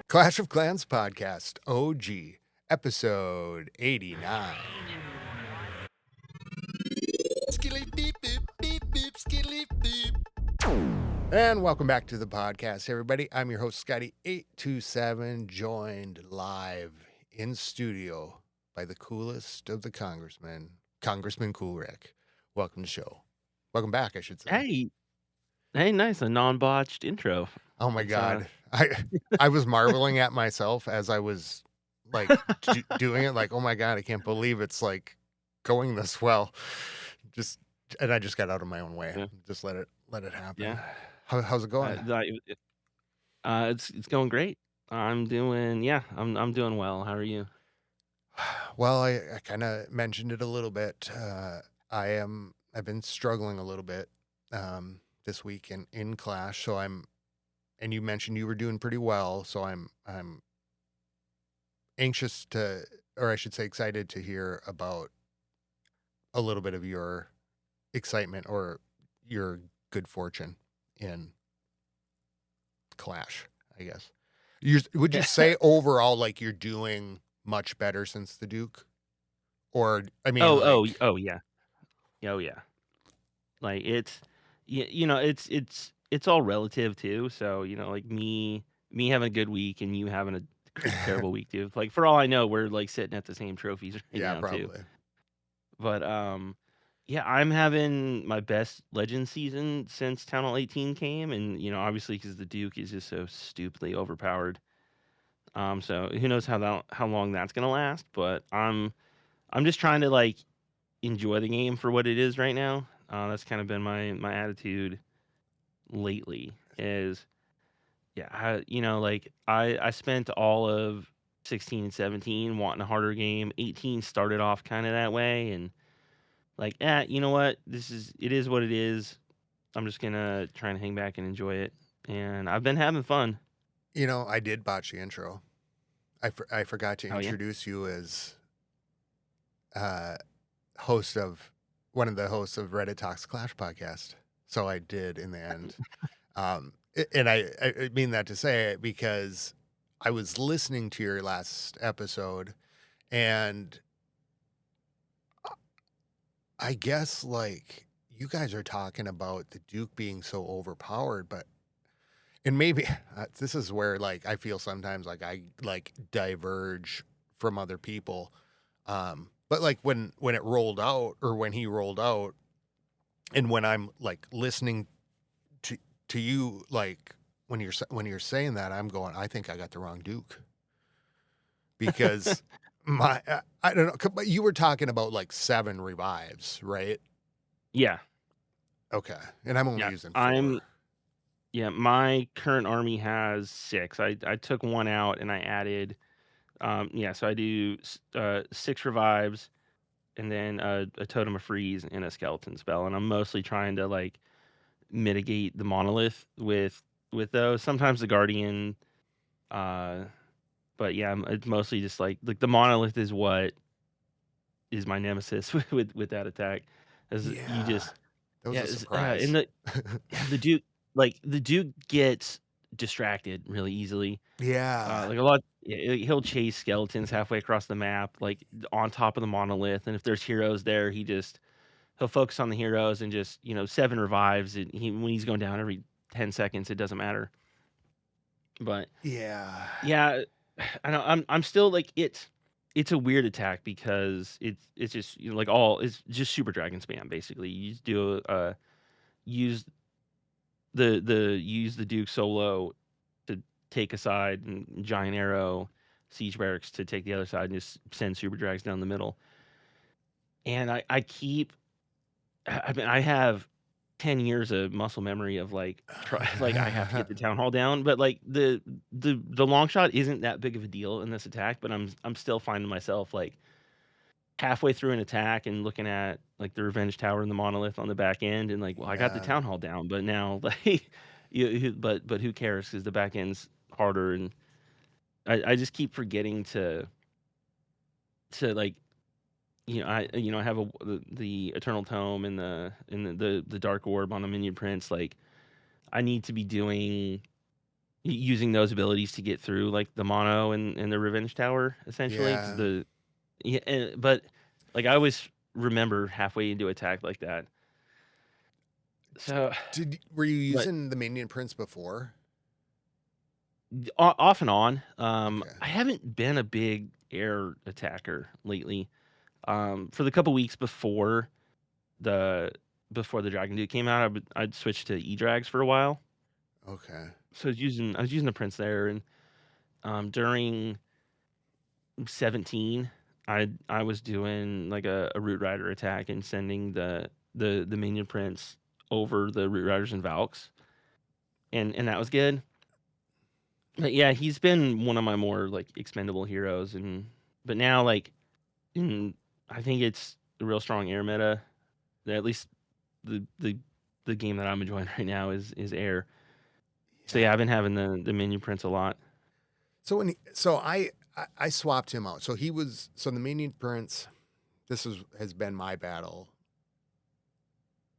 Clash of Clans podcast, OG, episode 89. And welcome back to the podcast, everybody. I'm your host, Scotty 827, joined live in studio by the coolest of the congressmen, Congressman Cool Rick. Welcome to the show. Welcome back, I should say. Hey, nice, a non-botched intro. Oh my It's, God. I was marveling at myself as I was like doing it, like, oh my God, I can't believe it's like going this well. And I just got out of my own way. Yeah, Just let it happen. yeah, How's it going? it's going great. I'm doing well. How are you? Well, I kind of mentioned it a little bit. I've been struggling a little bit this week in Clash, and you mentioned you were doing pretty well, so I'm anxious to, or I should say excited to hear about a little bit of your excitement or your good fortune in Clash, I guess. Would you say overall, like, you're doing much better since the Duke? Or, I mean, like, Oh, yeah. Oh, yeah. Like, it's all relative too, so, like, me having a good week and you having a terrible week too. Like, for all I know, we're, like, sitting at the same trophies right yeah, now too. probably. But, yeah, I'm having my best Legend season since Town Hall 18 came, and, obviously because the Duke is just so stupidly overpowered. So who knows how long that's gonna last, but I'm just trying to, like, enjoy the game for what it is right now. That's kind of been my attitude lately is, yeah, like, I spent all of 16 and 17 wanting a harder game. 18 started off kinda that way, and like, you know what? It is what it is. I'm just gonna try and hang back and enjoy it. And I've been having fun. I did botch the intro. I forgot to Oh yeah. introduce you as uh, host of one of the hosts of Reddit Talks Clash podcast. So I did in the end. And I mean that to say it because I was listening to your last episode, and I guess, like, you guys are talking about the Duke being so overpowered, and maybe this is where, like, I feel sometimes like I like diverge from other people. But like when it rolled out, or when he rolled out, and when I'm like listening to you, like, when you're saying that, I'm going, I think I got the wrong Duke, because I don't know, but you were talking about like 7 revives, right? Yeah. Okay, and I'm only Yeah. using 4. My current army has 6. I took one out and I added so I do 6 revives and then a totem of freeze and a skeleton spell, and I'm mostly trying to, like, mitigate the monolith with those. Sometimes the guardian, uh but yeah, it's mostly just like the monolith is what is my nemesis with that attack. As you Yeah, just that was yeah, a and surprise. the Duke, like, the Duke gets distracted really easily. Yeah, Like, a lot yeah, he'll chase skeletons halfway across the map, like, on top of the monolith, and if there's heroes there, he'll focus on the heroes and just, 7 revives, and when he's going down every 10 seconds, it doesn't matter. But yeah, yeah, I know I'm still like it's a weird attack because it's just, like, all it's just super dragon spam basically. You just use use the Duke solo to take a side, and giant arrow siege barracks to take the other side, and just send super drags down the middle. And I keep I mean, I have 10 years of muscle memory of, like, like, I have to get the town hall down, but, like, the long shot isn't that big of a deal in this attack, but I'm still finding myself, like, halfway through an attack and looking at, like, the revenge tower and the monolith on the back end, and, like, well, I got the yeah. town hall down, but now, like, but who cares? Because the back end's harder, and I just keep forgetting to, like, I have the eternal tome and the dark orb on a minion prince. Like, I need to be doing using those abilities to get through like the mono and the revenge tower essentially because Yeah. the yeah, but like I always remember halfway into attack like that. So, Were you but using the Minion Prince before? off and on. Okay. I haven't been a big air attacker lately. For the couple weeks the before the Dragon Dude came out, I'd switched to E Drags for a while. Okay. So I was using the Prince there, and during 17, I was doing like a Root Rider attack and sending the Minion Prince over the Root Riders and Valks, and that was good. But yeah, he's been one of my more like expendable heroes, and but now like in, I think it's a real strong air meta. At least the the the game that I'm enjoying right now is air. So Yeah. yeah, I've been having the Minion Prince a lot. So I swapped him out. So the Minion Prince. Has been my battle.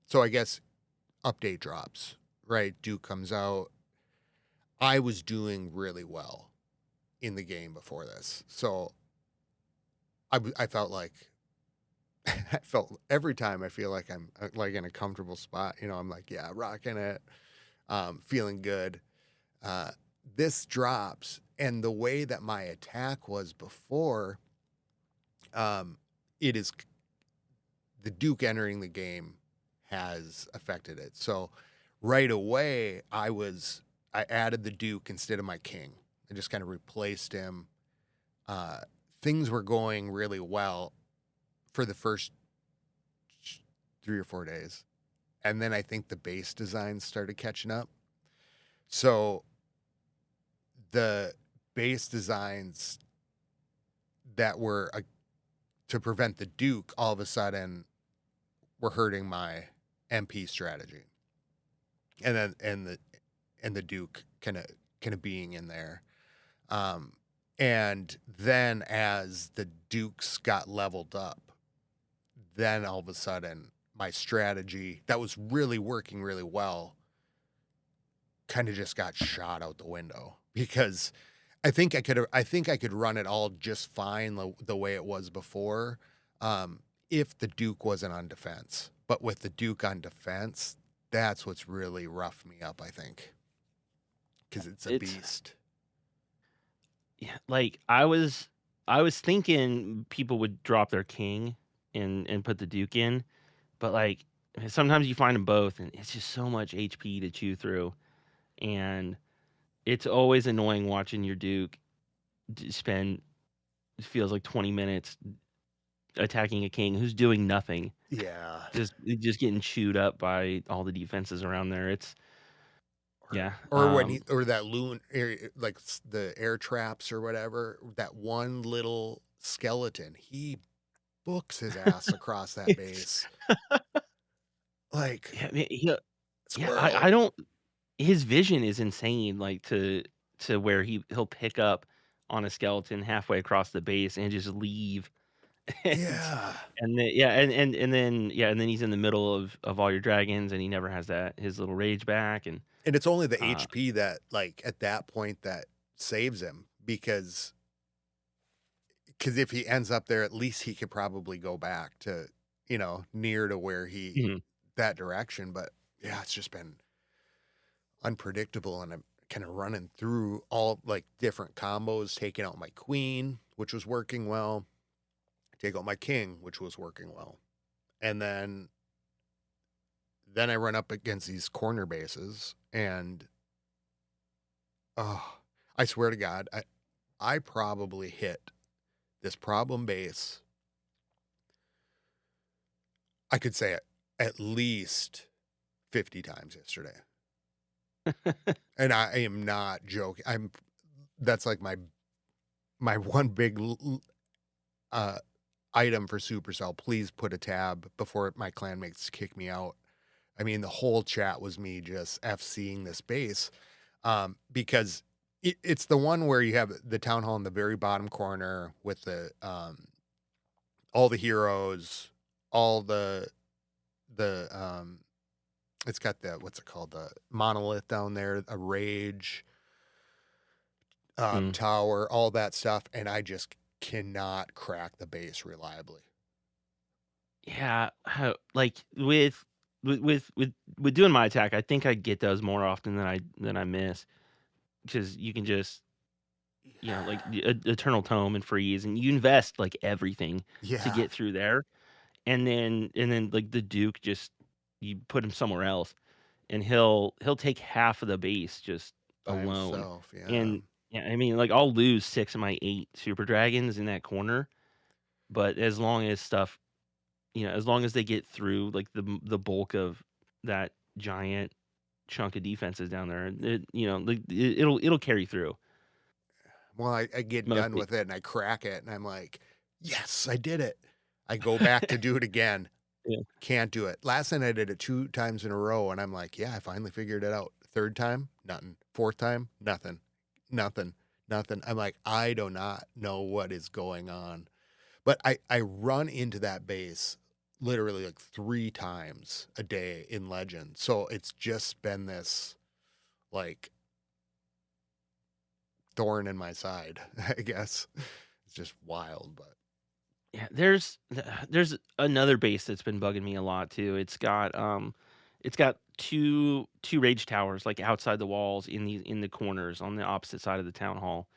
So I guess update drops, right? Duke comes out. I was doing really well in the game before this, so I felt like I felt every time I feel like I'm like in a comfortable spot. I'm like, yeah, rocking it, feeling good. Uh, this drops, and the way that my attack was before, um, it is the Duke entering the game has affected it. So right away, I added the Duke instead of my king. I just kind of replaced him. Uh, Things were going really well for the first 3 or 4 days, and then I think the base designs started catching up. So the base designs that were to prevent the Duke all of a sudden were hurting my MP strategy, and then and the Duke kind of being in there. Um, and then as the Dukes got leveled up, then all of a sudden my strategy that was really working really well kind of just got shot out the window because I think I could run it all just fine the way it was before, if the Duke wasn't on defense. But with the Duke on defense, that's what's really roughed me up, I think, because it's a It's beast. yeah, like I was thinking people would drop their king and put the Duke in, but like sometimes you find them both, and it's just so much HP to chew through, and it's always annoying watching your Duke spend it feels like 20 minutes attacking a king who's doing nothing, Yeah. just getting chewed up by all the defenses around there. It's Or yeah, or when he or that loon like the air traps or whatever, that one little skeleton, he books his ass across that it's base like yeah, yeah, yeah. I squirrel. don't. His vision is insane, like to where he'll pick up on a skeleton halfway across the base and just leave, and Yeah. and then yeah, and then he's in the middle of all your dragons, and he never has that his little rage back, and And it's only the uh, HP that like at that point that saves him because if he ends up there, at least he could probably go back to, near to where he mhm. that direction. But yeah, it's just been unpredictable, and I'm kind of running through all like different combos, taking out my queen, which was working well, take out my king, which was working well. And then I run up against these corner bases, and oh, I swear to God, I probably hit this problem base. I could say it at least 50 times yesterday. And I am not joking. That's like my one big uh item for Supercell. Please put a tab before my clanmates kick me out. I mean, the whole chat was me just FCing this base, because it's the one where you have the town hall in the very bottom corner with the all the heroes, all the it's got the what's it called, the monolith down there, a rage. Mm. tower, all that stuff, and I just cannot crack the base reliably. Yeah, how like, with doing my attack, I think I get those more often than I miss, because you can just, like, the Eternal Tome and Freeze, and you invest, like, everything to Yeah, get through there, and then, like, the Duke just you put him somewhere else, and he'll take half of the base just by alone, himself, yeah. and yeah, I mean, like, I'll lose 6 of my 8 super dragons in that corner, but as long as stuff as long as they get through, like, the bulk of that giant chunk of defenses down there, like, it'll carry through Well, I get done mostly. with it and I crack it and I'm like, "Yes, I did it." I go back to do it again. Yeah. Can't do it. Last night I did it 2 times in a row and I'm like, "Yeah, I finally figured it out." 3rd time, nothing. 4th time, nothing. Nothing. Nothing. I'm like, "I do not know what is going on." But I run into that base literally like 3 times a day in Legend. So it's just been this like thorn in my side, I guess. It's just wild, but Yeah, there's another base that's been bugging me a lot too. It's got two rage towers, like, outside the walls in the corners on the opposite side of the town hall.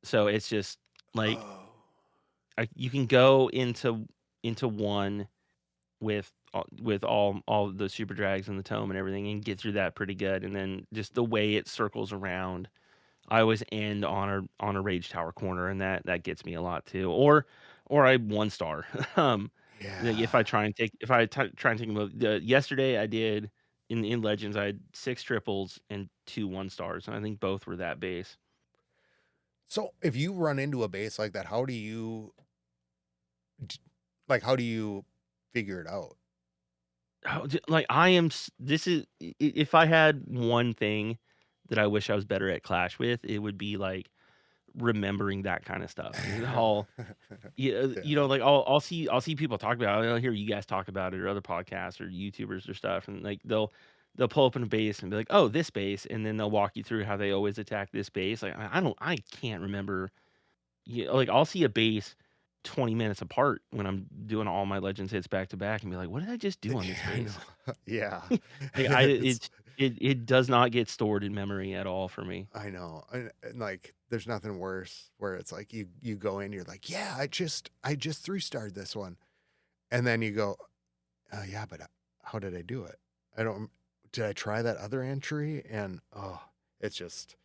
So it's just, like, oh, you can go into one with all the super drags and the tome and everything and get through that pretty good, and then just the way it circles around, I always end on a rage tower corner, and that gets me a lot too. Or I 1 star. Like, yeah. if I try and take 'em out yesterday I did in Legends, I had 6 triples and 2 1 stars, and I think both were that base. So if you run into a base like that, how do you d how do you figure it out? Oh, like, I am s this is if I had one thing that I wish I was better at Clash with, it would be, like, remembering that kinda stuff. I'll yeah, Yeah. like, I'll see people talk about it, I'll hear you guys talk about it or other podcasts or YouTubers or stuff, and, like, they'll pull up in a base and be like, "Oh, this base," and then they'll walk you through how they always attack this base. Like, I can't remember. Yeah, like, I'll see a base 20 minutes apart when I'm doing all my Legends hits back to back and be like, "What did I just do on this Yeah, I know. base?" Yeah. Like, It's it does not get stored in memory at all for me. I know. And like there's nothing worse where it's like you go in, you're like, "Yeah, I just 3-starred this one." And then you go, "Oh, yeah, but how did I do it? I don't did I try that other entry?" And, oh, it's just,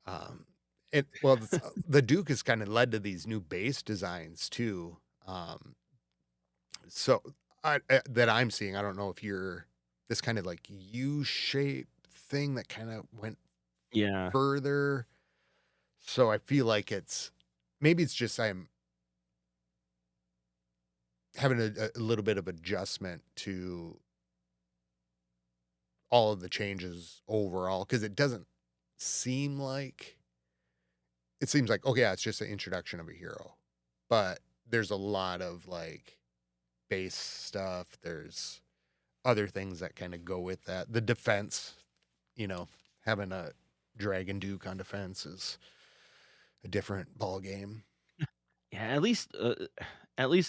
um, the Duke has kinda led to these new base designs too, so that I'm seeing, I don't know if you're this kind of like U-shape thing that kinda went Yeah. further, so I feel like maybe it's just I'm having a little bit of adjustment to all of the changes overall because it doesn't seem like it seems like, okay, yeah, it's just an introduction of a hero. But there's a lot of like base stuff. There's other things that kind of go with that. The defense, you know, having a Dragon Duke on defense is a different ball game. Yeah, at least,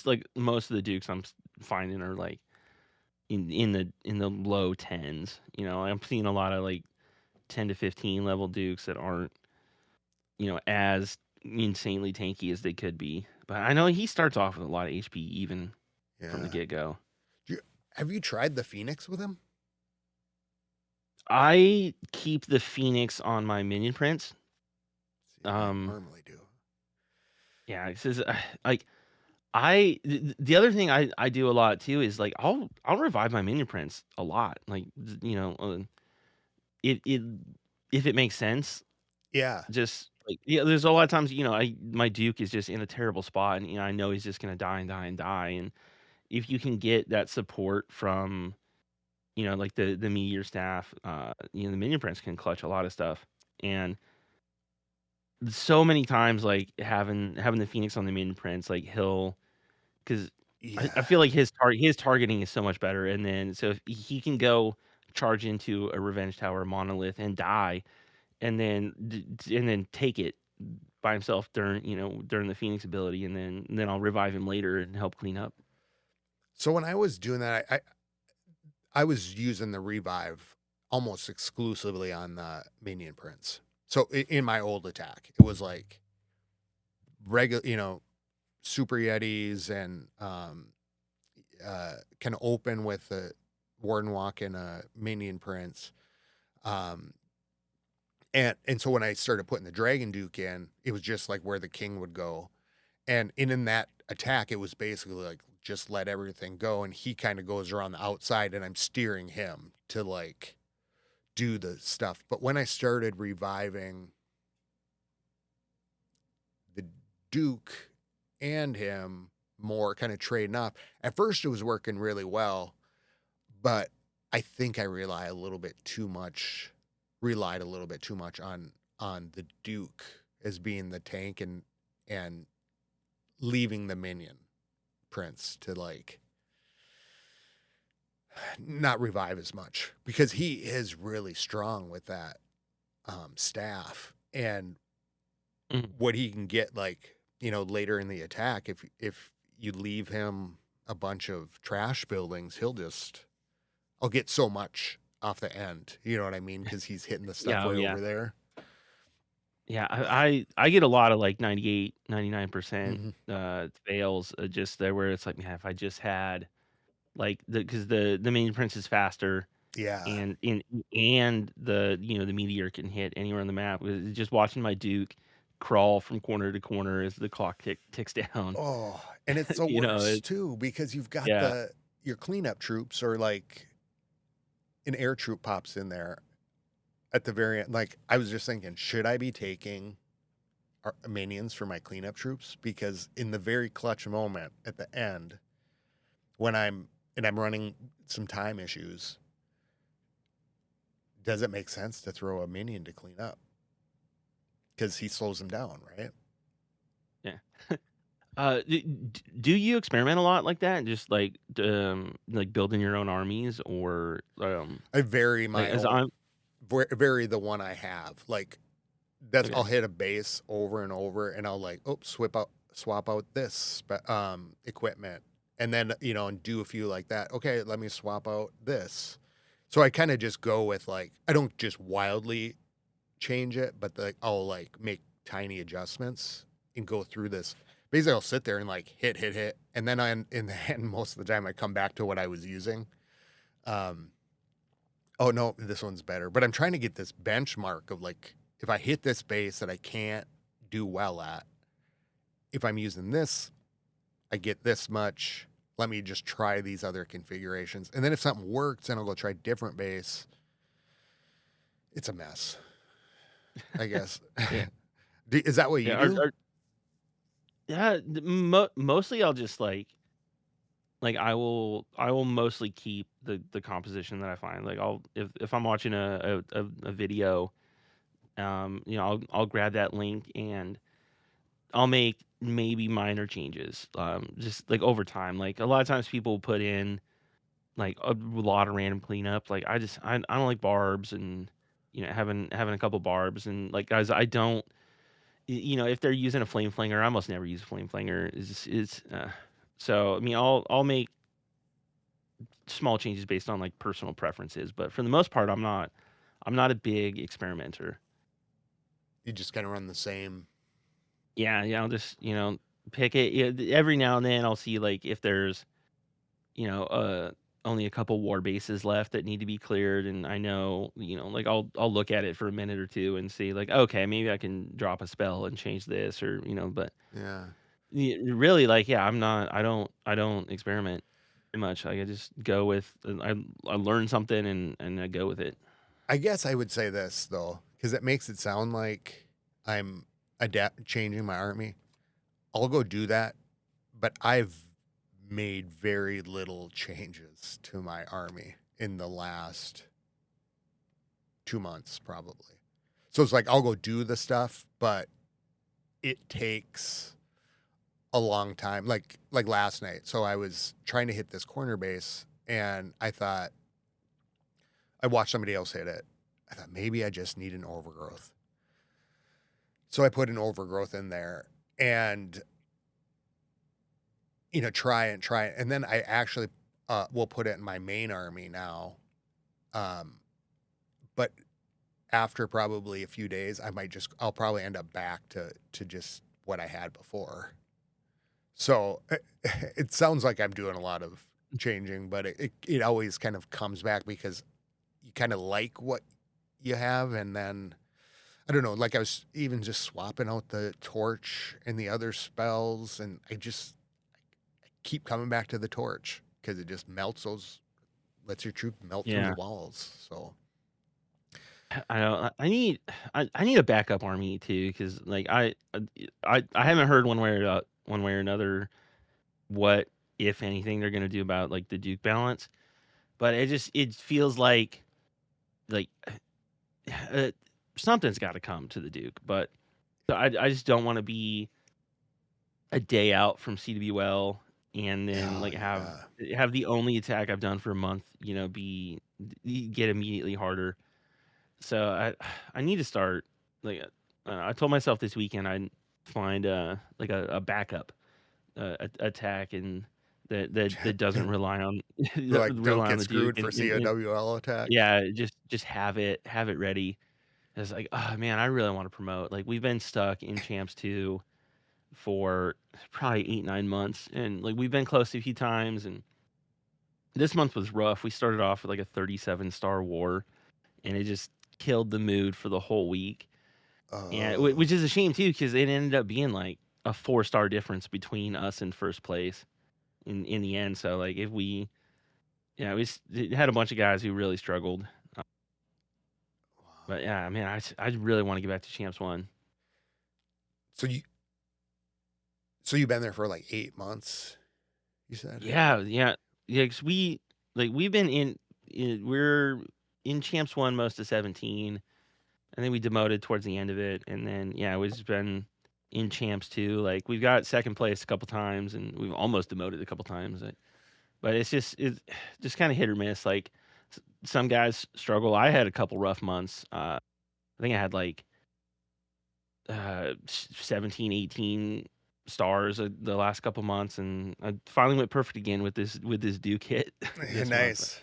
like, most of the dukes finding are, like, in the low 10s, I'm seeing a lot of, like, 10 to 15 level dukes that aren't, as insanely tanky as they could be. But I know he starts off with a lot of HP even from the Yeah. get-go. Do you, have you tried the Phoenix with him? I keep the Phoenix on my minion prints. See, I don't Um, normally do. yeah, it says, like, the other thing I do a lot too is, like, I'll revive my minion prints a lot, like, it if it makes sense. Yeah. Just, like, yeah, there's a lot of times, my Duke is just in a terrible spot, and, I know he's just gonna die and die and die, and if you can get that support from, like, the meteor staff, the minion prints can clutch a lot of stuff, and so many times, like, having the Phoenix on the minion prints, like, he'll 'cause I Yeah. feel like his targeting is so much better, and then so if he can go charge into a revenge tower monolith and die, and then take it by himself during the Phoenix ability, and then I'll revive him later and help clean up. So when I was doing that, I was using the revive almost exclusively on the minion prince. So in my old attack, it was like regular, super yetis and can open with the warden walk and a minion prince. Um, and so when I started putting the dragon duke in, it was just like where the king would go. And in that attack, it was basically like just let everything go, and he kind of goes around the outside, and I'm steering him to like do the stuff. But when I started reviving the Duke and him more, kind of trading off, at first it was working really well, but I think I relied a little bit too much on the Duke as being the tank and leaving the minion prince to like not revive as much, because he is really strong with that staff, and Mhm. what he can get like later in the attack, if you leave him a bunch of trash buildings, I'll get so much off the end, you know what I mean, because he's hitting the stuff Yeah, oh way yeah. over there. Yeah, But I get a lot of, like, 98, 99% mhm. fails, just there where it's like, "Man, if I just had, like," because the main prince is faster, Yeah. and the meteor can hit anywhere on the map. Just watching my Duke crawl from corner to corner as the clock ticks down, Oh, and it's the you know, worst it too, because you've got yeah. your cleanup troops, or like an air troop pops in there at the very end. Like, I was just thinking, should I be taking minions for my cleanup troops? Because in the very clutch moment at the end, when I'm running some time issues, does it make sense to throw a minion to clean up? Because he slows them down, right? Yeah. Do you experiment a lot like that? Just like building your own armies, or I vary like my as own, I'm vary the one I have. Like, that's, okay. I'll hit a base over and over, and I'll like, oops, swap out this equipment, and then and do a few like that. Okay, let me swap out this. So I kind of just go with, like, I don't just wildly change it, but like I'll like make tiny adjustments and go through this. Basically, I'll sit there and like hit, and then in the end, most of the time I come back to what I was using. Um, oh no, this one's better. But I'm trying to get this benchmark of like, if I hit this base that I can't do well at, if I'm using this, I get this much. Let me just try these other configurations. And then if something works, then I'll go try different base. It's a mess, I guess. Yeah. Is that what Yeah, you do? yeah, mostly I'll just like I will mostly keep the composition that I find. Like I'll if I'm watching a video, I'll grab that link and I'll make maybe minor changes, just like over time. Like a lot of times people put in like a lot of random cleanup. Like I don't like barbs, and having a couple barbs, and like guys, I don't. If they're using a flame flanger, I almost never use a flame flanger. So I mean, I'll make small changes based on like personal preferences, but for the most part, I'm not a big experimenter. You just kind of run the same. Yeah, yeah, I'll just pick it. Yeah, every now and then I'll see like if there's you know uh only a couple war bases left that need to be cleared, and I know like I'll look at it for a minute or two and see like okay, maybe I can drop a spell and change this, or but Yeah. really, like, yeah, I don't experiment too much. Like, I just go with I learn something and I go with it. I guess I would say this though, because it makes it sound like I'm changing my army. I'll go do that, but I've made very little changes to my army in the last 2 months, probably. So it's like I'll go do the stuff, but it takes a long time. Like last night. So I was trying to hit this corner base, and I watched somebody else hit it. I thought maybe I just need an overgrowth. So I put an overgrowth in there and, try and try it. And then I actually will put it in my main army now. Um, but after probably a few days, I'll probably end up back to just what I had before. So it sounds like I'm doing a lot of changing, but it always kind of comes back because you kind of like what you have. And then I don't know, like I was even just swapping out the torch and the other spells, and I just keep coming back to the torch because it just lets your troop melt through the Yeah. walls. So I know. I need a backup army too, because like I haven't heard one way or another what, if anything, they're gonna do about like the Duke balance. But it feels like uh, something's got to come to the Duke. But I just don't want to be a day out from CWL and then oh like yeah. have the only attack I've done for a month, get immediately harder. So I need to start like I told myself this weekend I'd find like a backup attack and that doesn't rely on Like don't rely on get the Duke screwed for and COWL attacks. yeah, just have it ready. It's like, oh man, I really want to promote. Like we've been stuck in Champs 2 for probably 8 9 months, and like we've been close a few times, and this month was rough. We started off with like a 37-star war, and it just killed the mood for the whole week. And Uh, which is a shame too, because it ended up being like a 4-star difference between us and first place in the end. So like if we, yeah, it had a bunch of guys who really struggled. Uh, but wow. yeah, man, I really want to get back to Champs One. So you so you've been there for like 8 months, you said? Yeah, yeah, yeah. Cause we've been we're in Champs One most of 17. And then we demoted towards the end of it, and then yeah, we've just been in Champs Two. Like we've got second place a couple times, and we've almost demoted a couple times. But it's just kind of hit or miss. Like some guys struggle. I had a couple rough months. I think I had like 17, 18 stars the last couple months, and I finally went perfect again with this Duke hit this month. Nice.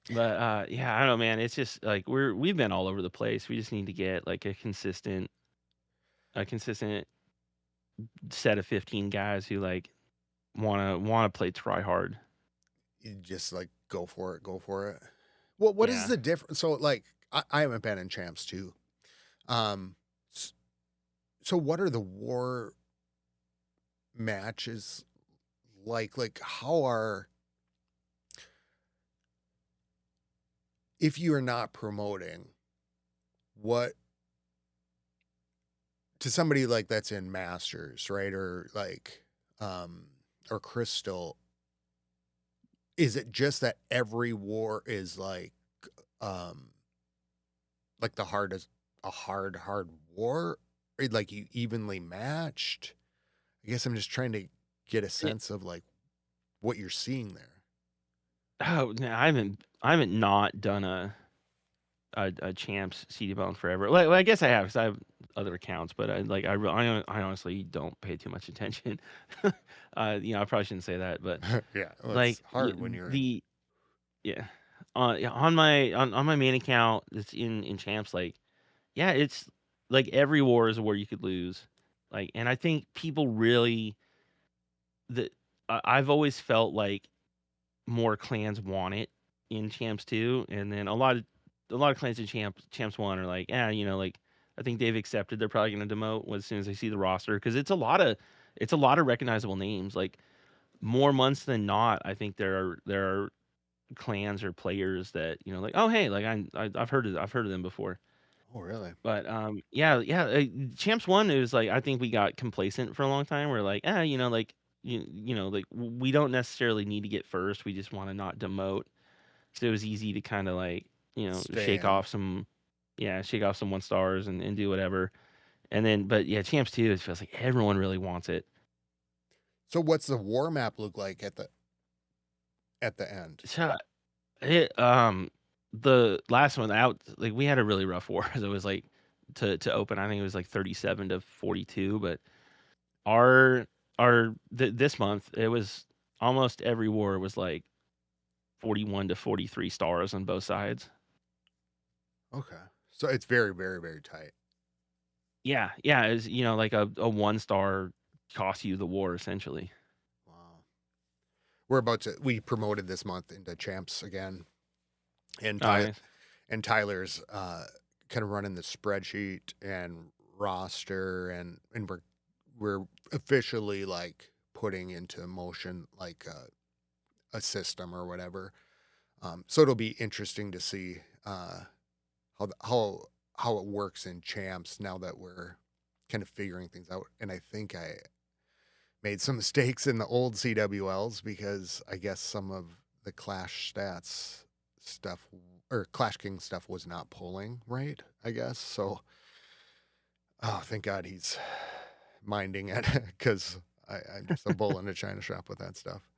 But yeah, I don't know, man. It's just like we've been all over the place. We just need to get like a consistent set of 15 guys who like wanna play try hard. You just like go for it, go for it. What is Yeah. the difference? So like I haven't been in champs too. Um s- so what are the war matches like? Like how are, if you are not promoting, what to somebody like that's in masters, right? Or like um or crystal, is it just that every war is um like the hardest, a hard war, or like you evenly matched? I guess I'm just trying to get a Yeah. sense of like what you're seeing there. Oh, no, I haven't not done a champs CD bone forever. Well, I guess I have, 'cause I have other accounts, but I honestly don't pay too much attention. I probably shouldn't say that, but Yeah, well, like it's hard when you're in. the yeah. Yeah, on my main account that's in champs, like yeah, it's like every war is a war you could lose. Like, and I think people really that I've always felt like more clans want it in champs too, and then a lot of clans in champs one are like, yeah, like I think they've accepted they're probably going to demote as soon as they see the roster because it's a lot of recognizable names. Like more months than not, I think there are clans or players that like, oh hey, like I've heard of them before. Oh, really? But, yeah, Champs One, it was like, I think we got complacent for a long time. We're like, like, like, we don't necessarily need to get first. We just wanna not demote. So it was easy to kinda, like, Stay in. shake off some 1 stars and do whatever. And then but, yeah, Champs 2, it feels like everyone really wants it. So what's the war map look like at the end? So, it the last one out, like, we had a really rough war. So it was like to open. I think it was like 37 to 42, but our this month it was almost every war was like 41 to 43 stars on both sides. Okay. So it's very, very, very tight. Yeah, yeah, it's, like a 1 star costs you the war essentially. Wow. We promoted this month into champs again. And Oh, nice. Tyler's kind of running the spreadsheet and roster, and we're officially like putting into motion like a system or whatever. So it'll be interesting to see how it works in champs now that we're kind of figuring things out. And I think I made some mistakes in the old CWLs because I guess some of the Clash stats stuff or Clash King stuff was not pulling right, I guess. So, oh, thank God he's minding it because I'm just a bull in a china shop with that stuff.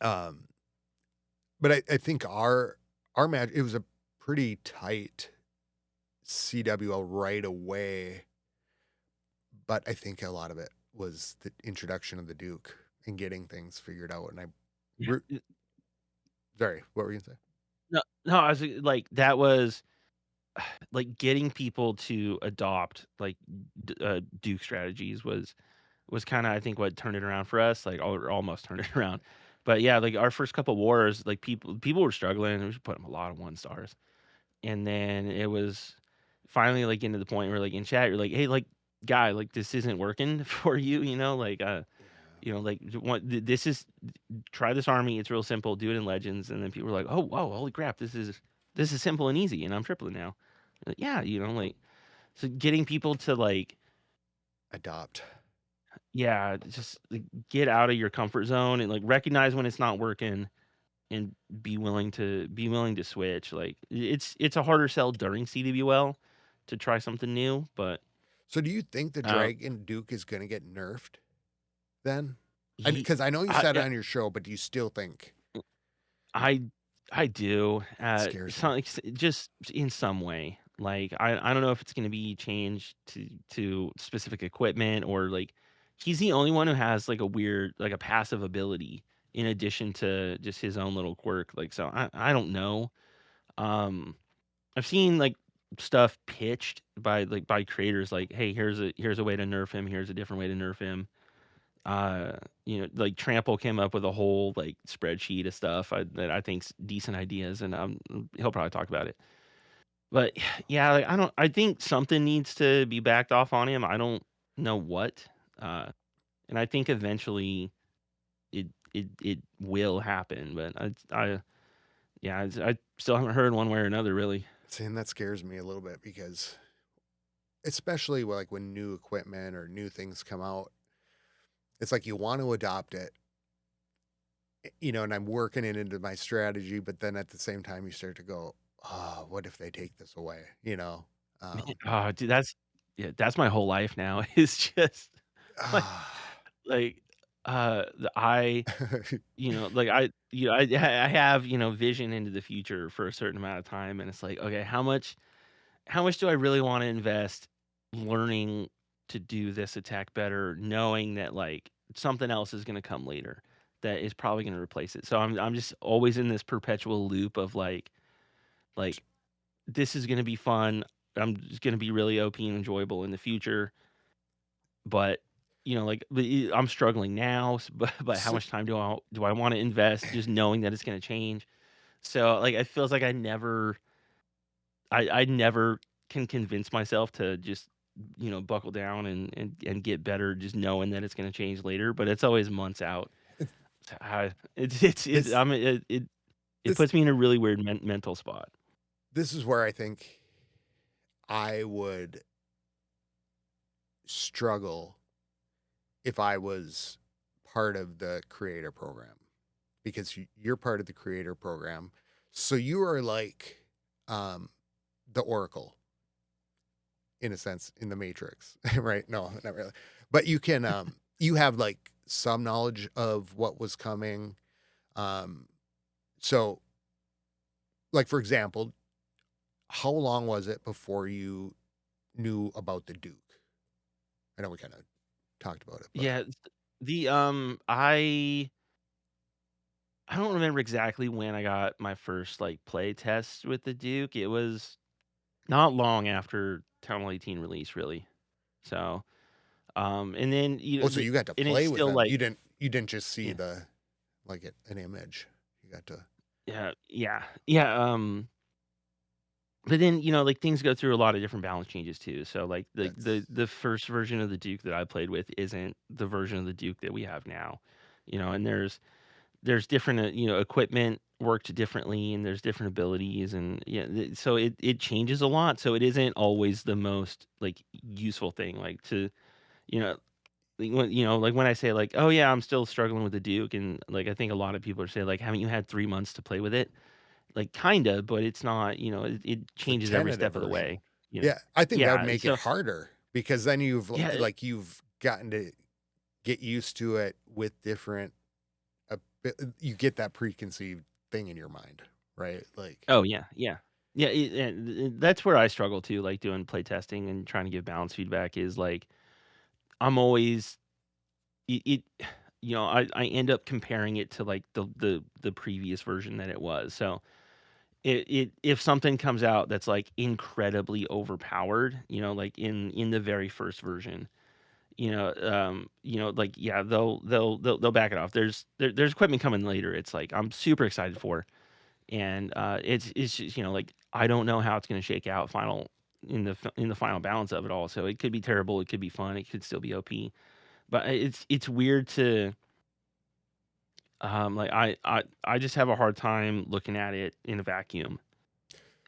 Um, but I think our match, it was a pretty tight CWL right away, but I think a lot of it was the introduction of the Duke and getting things figured out. And Yeah, re- sorry, what were you gonna say? no, no, I was like that was like getting people to adopt like Duke strategies was kind of I think what turned it around for us, like or almost turned it around. But yeah, like our first couple wars, like people were struggling. We should put them a lot of 1 stars, and then it was finally like getting to the point where like in chat you're like, hey, like guy, like this isn't working for you, like Yeah. like this is try this army. It's real simple. Do it in Legends, and then people were like, oh whoa, holy crap, this is simple and easy, and I'm tripling now. Like, yeah, like so getting people to like Adopt. yeah, just like, get out of your comfort zone and like recognize when it's not working and be willing to switch. Like it's a harder sell during CWL to try something new, but So do you think the uh, Dragon Duke is going to get nerfed then? he, Because I know you I, said it yeah, on your show, but do you still think I I do. that scares me? Some just in some way. Like I don't know if it's going to be changed to specific equipment or like he's the only one who has like a weird like a passive ability in addition to just his own little quirk. Like so I don't know. Um I've seen like stuff pitched by creators like hey here's a way to nerf him, here's a different way to nerf him. Like Trample came up with a whole like spreadsheet of stuff that I think's decent ideas, and he'll probably talk about it. But yeah, like I think something needs to be backed off on him. I don't know what, uh, and I think eventually it will happen. But yeah, I still haven't heard one way or another really. Saying that scares me a little bit because especially like when new equipment or new things come out, it's like you want to adopt it, and I'm working it into my strategy, but then at the same time you start to go, oh, what if they take this away? Man, Um, oh, dude, that's my whole life now. It's just like ah. like I like I have, vision into the future for a certain amount of time and it's like, okay, how much do I really want to invest learning to do this attack better, knowing that like something else is going to come later that is probably going to replace it. So I'm just always in this perpetual loop of like this is going to be fun. I'm just going to be really OP and enjoyable in the future, but I'm struggling now, but how So, much time do I want to invest just knowing that it's going to change? So like it feels like I never can convince myself to just buckle down and get better just knowing that it's going to change later, but it's always months out. So it's this I mean it this puts me in a really weird mental spot. this is where I think I would struggle if I was part of the creator program because you're part of the creator program. So you are like um, the Oracle in a sense in the Matrix, right? No, not really. But you have like some knowledge of what was coming. Um, so like for example, how long was it before you knew about the Duke? I know we kind of talked about it, but Yeah, the, I don't remember exactly when I got my first, like, play test with the Duke. It was not long after Town Hall 18 release, really. So, and then, oh, so you got to and it's play with still, them. like You didn't just see yeah, the like an image. You got to yeah, but then, like, things go through a lot of different balance changes too. So, like, that's the first version of the Duke that I played with isn't the version of the Duke that we have now, and there's different, equipment worked differently, and there's different abilities, and yeah, so it changes a lot. So it isn't always the most like useful thing, like to you know like when I say like, oh yeah, I'm still struggling with the Duke, and like I think a lot of people are saying like, haven't you had 3 months to play with it? Like kinda, but it's not, it it's the changes every tentative step of the version. way. You know, Yeah, I think that would yeah. make it So harder because then yeah, you've gotten to get used to it with different. You get that preconceived thing in your mind, right? Like, oh yeah. That's where I struggle too, like doing play testing and trying to give balance feedback is like I'm always it I end up comparing it to, like, the previous version that it was, so if something comes out that's, like, incredibly overpowered, like, in the very first version, like, yeah, they'll back it off. There's equipment coming later, it's like, I'm super excited for, and, it's just, like, I don't know how it's gonna shake out in the final balance of it all, so it could be terrible, it could be fun, it could still be OP. But it's weird to, like, I just have a hard time looking at it in a vacuum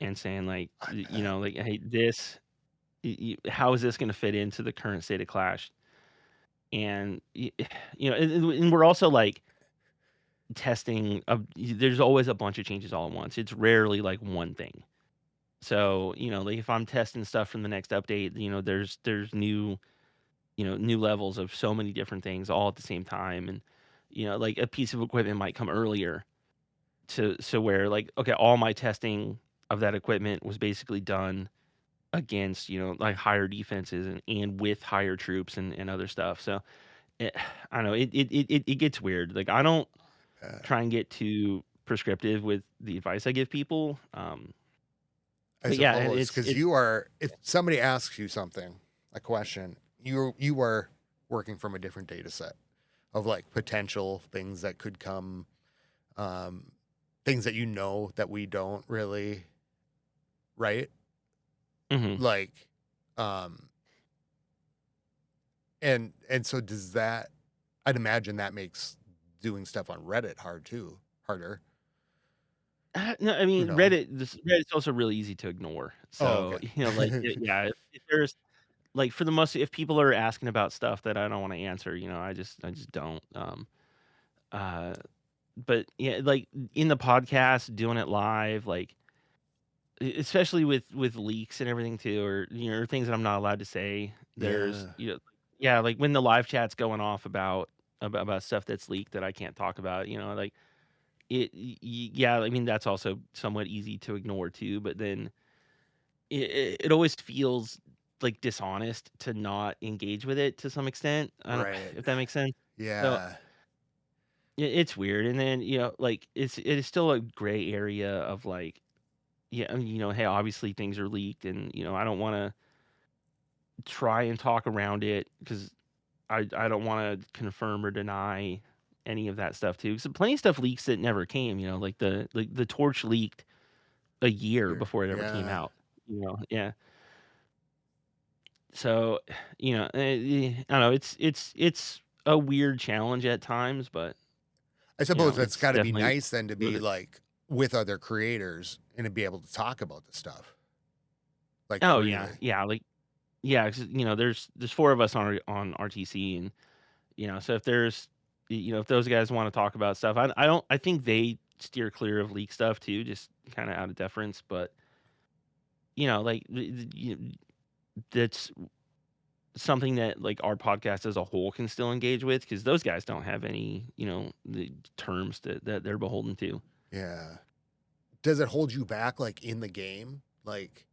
and saying, like, I bet. like, "Hey, this how is this gonna fit into the current state of Clash?" And, and we're also, like, testing there's always a bunch of changes all at once. It's rarely, like, one thing. So, like, if I'm testing stuff from the next update, there's new levels of so many different things all at the same time, and, like, a piece of equipment might come earlier to where, like, okay, all my testing of that equipment was basically done against, like, higher defenses and with higher troops and other stuff, so, it I don't know, it gets weird, like, I don't Uh, try and get too prescriptive with the advice I give people, I but yeah, suppose because you are. If somebody asks you something, a question, you are working from a different data set of like potential things that could come, um, things that that we don't really, right? Mhm. Like, um, and so does that? I'd imagine that makes doing stuff on Reddit harder. No, I You mean, know? Reddit's also really easy to ignore, Oh, so, okay. like, yeah, if there's like, for the most if people are asking about stuff that I don't wanna answer, I just don't, uh, but, yeah, like, in the podcast, doing it live, like, especially with leaks and everything too, or, or things that I'm not allowed to say, there's, Yeah, yeah, like, when the live chat's going off about stuff that's leaked that I can't talk about, like, yeah, I mean, that's also somewhat easy to ignore too, but then it always feels, like, dishonest to not engage with it to some extent, I don't right. if that makes sense. So, Yeah. it's weird, and then, like, it is still a gray area of, like, yeah, hey, obviously things are leaked, and, I don't wanna try and talk around it because I don't wanna confirm or deny any of that stuff too. 'Cause plenty of stuff leaks that never came, like the torch leaked a year before it ever came Yeah. out, Yeah. So, I don't know, it's a weird challenge at times, but, I suppose that's it's gotta be definitely nice then to worth be, it. like, with other creators and to be able to talk about the stuff, like, Oh, yeah, freely. yeah, like yeah, 'cause, there's 4 of us on RTC, and, so if there's if those guys wanna talk about stuff, I think they steer clear of leak stuff too, just kinda out of deference, but, like, that's something that, like, our podcast as a whole can still engage with because those guys don't have any, the terms that they're beholden to. Yeah. Does it hold you back, like, in the game? Like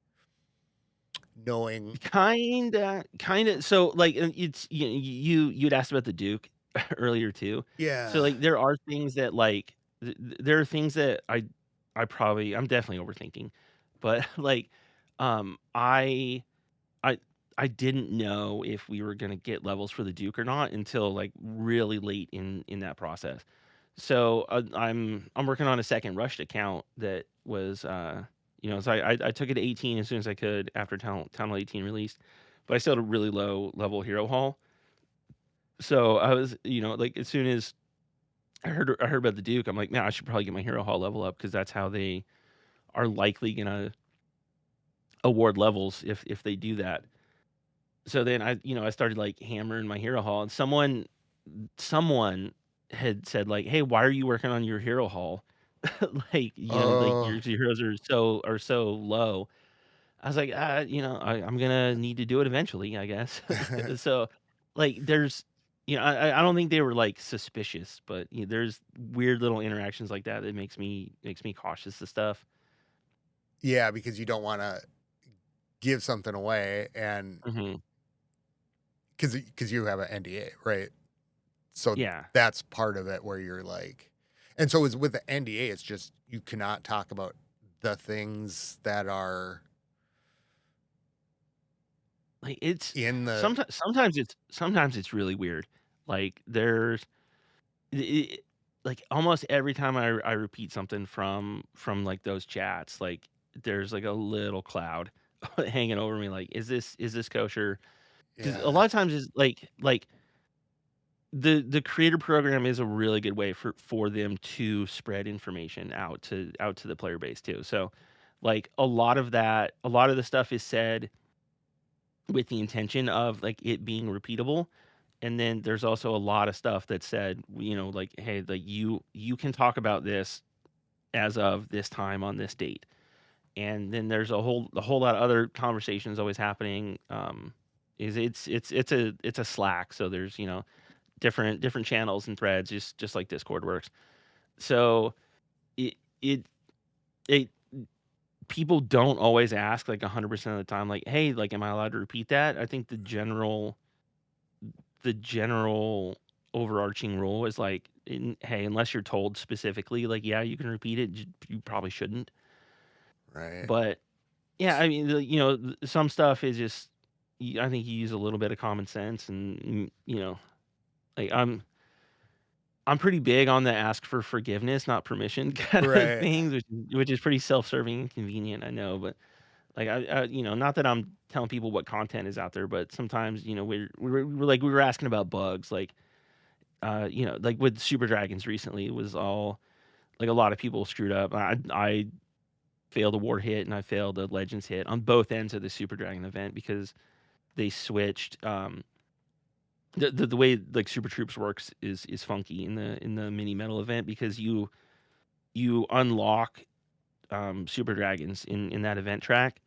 knowing, Kinda. So, like, it's you'd asked about the Duke earlier too. So, yeah. like, there are things that, like, there are things that I'm definitely overthinking, but, like, um, I I I didn't know if we were gonna get levels for the Duke or not until, like, really late in that process. So, I'm working on a second rushed account that was, so I took it to 18 as soon as I could after Town Hall 18 released, but I still had a really low level hero haul. So, I was, like, as soon as I heard about the Duke, I'm like, "Man, I should probably get my hero haul level up because that's how they are likely gonna award levels if they do that." So then I started, like, hammering my hero haul, and someone had said, like, "Hey, why are you working on your hero haul?" Like, like, Oh, your heroes are so low. I was like, I'm gonna need to do it eventually, I guess." So, like, I don't think they were, like, suspicious, but, there's weird little interactions like that that makes me cautious of stuff. yeah, because you don't wanna give something away and Mhm. because you have an NDA, right? So Yeah. that's part of it where you're like, and so is with the NDA, it's just you cannot talk about the things that are Like, it's in the sometimes it's really weird. Like, I like, almost every time I repeat something from, like, those chats, like, there's, like, a little cloud hanging over me, like, "Is this kosher?" 'Cause a yeah. lot of times is like, the creator program is a really good way for them to spread information out to the player base too. So, like, a lot of the stuff is said with the intention of, like, it being repeatable, and then there's also a lot of stuff that said, like, "Hey, like, you can talk about this as of this time on this date." And then there's a whole lot of other conversations always happening, is it's a Slack, so there's, different channels and threads just like Discord works. So, it it it people don't always ask, like, 100% of the time, like, "Hey, like, am I allowed to repeat that?" I think the general overarching rule is like, hey, unless you're told specifically, like, yeah, you can repeat it, you probably shouldn't. Right. But yeah, I mean, some stuff is just, I think you use a little bit of common sense, and like, I'm pretty big on the ask for forgiveness, not permission kind of Right. things, which is pretty self-serving and convenient, I know, but like, not that I'm telling people what content is out there, but sometimes, we were asking about bugs, like, like with Super Dragons recently, it was all like, a lot of people screwed up. I failed a war hit and I failed a Legends hit on both ends of the Super Dragon event because they switched. The way, like, Super Troops works is funky in the mini metal event because you unlock Super Dragons in that event track.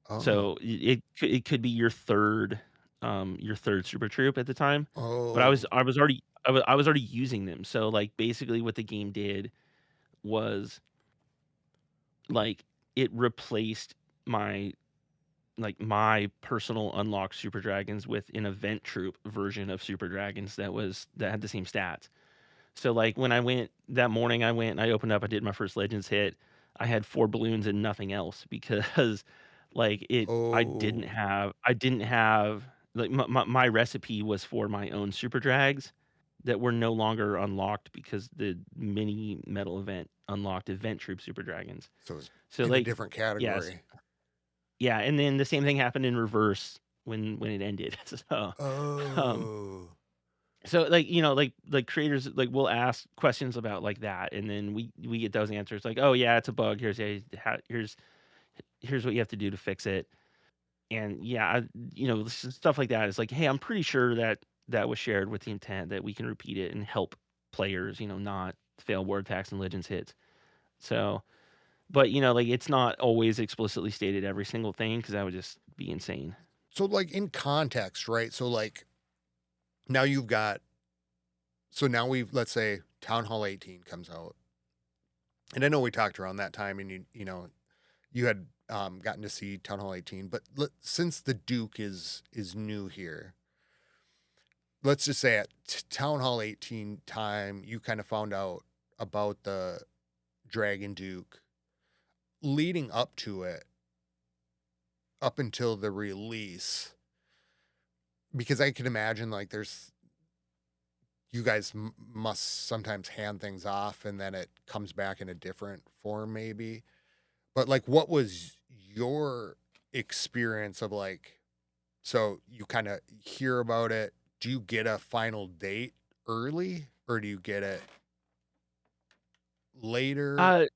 Oh. So it could be your third Super Troop at the time, but Oh. I was already using them. So, like, basically what the game did was, like, it replaced my my personal unlocked Super Dragons with an event troop version of Super Dragons that had the same stats. So, like, when I went that morning, I opened up, I did my first Legends hit. I had 4 balloons and nothing else because, like, Oh. I didn't have like, my recipe was for my own Super Drags that were no longer unlocked because the mini metal event unlocked event troop Super Dragons. So it's So, in a like, different yes. category. Yeah, and then the same thing happened in reverse when it ended. So, um Oh. like, like creators, like, will ask questions about, like, that, and then we get those answers like, "Oh, yeah, it's a bug. Here's what you have to do to fix it." And yeah, stuff like that is like, "Hey, I'm pretty sure that that was shared with the intent that we can repeat it and help players, not fail word attacks and legends hits." So, but, like, it's not always explicitly stated every single thing because that would just be insane. So, like, in context, right? So, like, now you've got so now we've let's say Town Hall 18 comes out. And I know we talked around that time and you had gotten to see Town Hall 18, but since the Duke is new here, let's just say at Town Hall 18 time, you kind of found out about the Dragon Duke. Leading up to it, up until the release, because I can imagine like you guys must sometimes hand things off and then it comes back in a different form maybe. But like what was your experience of like, so you kind of hear about it, do you get a final date early or do you get it later? Uh,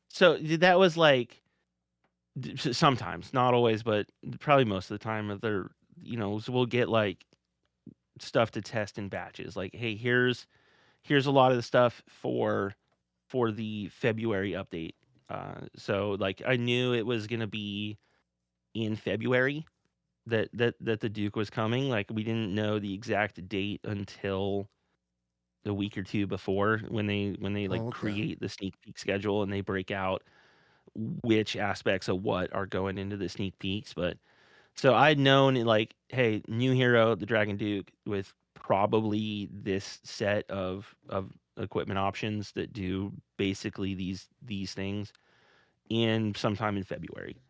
so that was like sometimes, not always, but probably most of the time. They're so we'll get like stuff to test in batches. Like, hey, here's a lot of the stuff for the February update. So like I knew it was gonna be in February that the Duke was coming. Like we didn't know the exact date until a week or two before when they like Oh, okay. create the sneak peek schedule and they break out which aspects of what are going into the sneak peeks. But so I'd known like, hey, new hero, the Dragon Duke, with probably this set of equipment options that do basically these things in sometime in February.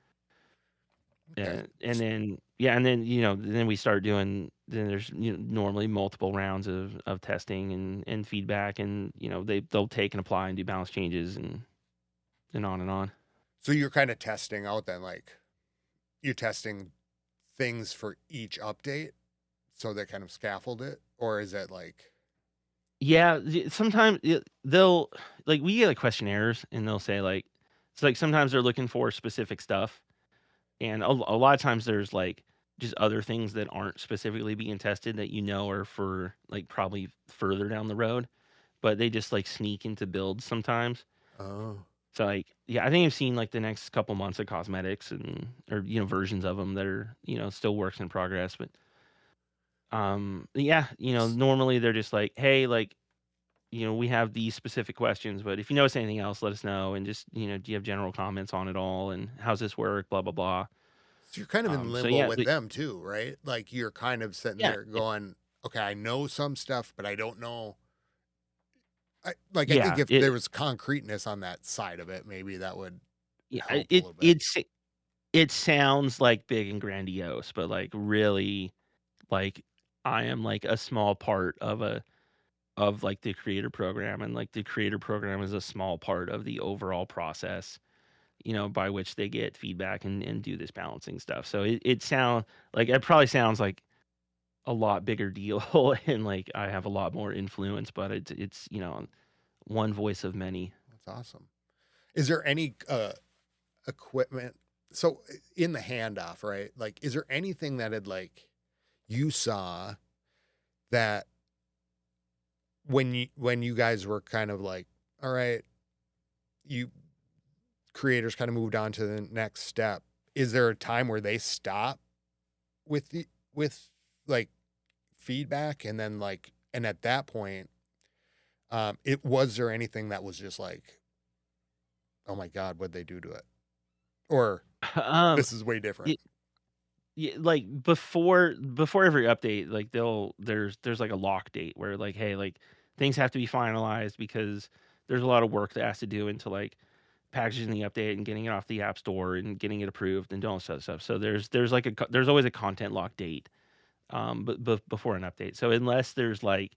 Okay. And then yeah, and then then we start doing. Then there's normally multiple rounds of testing and feedback, and they'll take and apply and do balance changes and on and on. So you're kind of testing out then, like you're testing things for each update so they kind of scaffold it, or is it like, Yeah, sometimes they'll like we get like questionnaires, and they'll say like it's like sometimes they're looking for specific stuff, and a lot of times there's like just other things that aren't specifically being tested that are for like probably further down the road, but they just like sneak into builds sometimes. oh, So like yeah, I think I've seen like the next couple months of cosmetics and or versions of them that are still works in progress, but yeah, normally they're just like, hey, like we have these specific questions, but if you notice anything else, let us know. And just, do you have general comments on it all? And how's this work? Blah, blah, blah. so you're kind of in So limbo yeah, with them too, right? Like you're kind of sitting yeah, there going, okay, I know some stuff, but I don't know. I think yeah, if there was concreteness on that side of it, maybe that would yeah, help a little bit. it sounds like big and grandiose, but like really like I am like a small part of like the creator program, and like the creator program is a small part of the overall process, by which they get feedback and do this balancing stuff. So it sound like it probably sounds like a lot bigger deal and like I have a lot more influence, but it's one voice of many. That's awesome. Is there any equipment? So in the handoff, right? Like, is there anything that had like you saw that when you guys were kind of like, all right, you creators kind of moved on to the next step. Is there a time where they stop with like feedback and then like and at that point, it was there anything that was just like, oh my God, what'd they do to it? Or um this is way y- different. like before every update, like there's like a lock date where like, hey, like things have to be finalized because there's a lot of work that has to do into like packaging the update and getting it off the app store and getting it approved and doing all this other stuff. So there's like there's always a content lock date but before an update. So unless there's like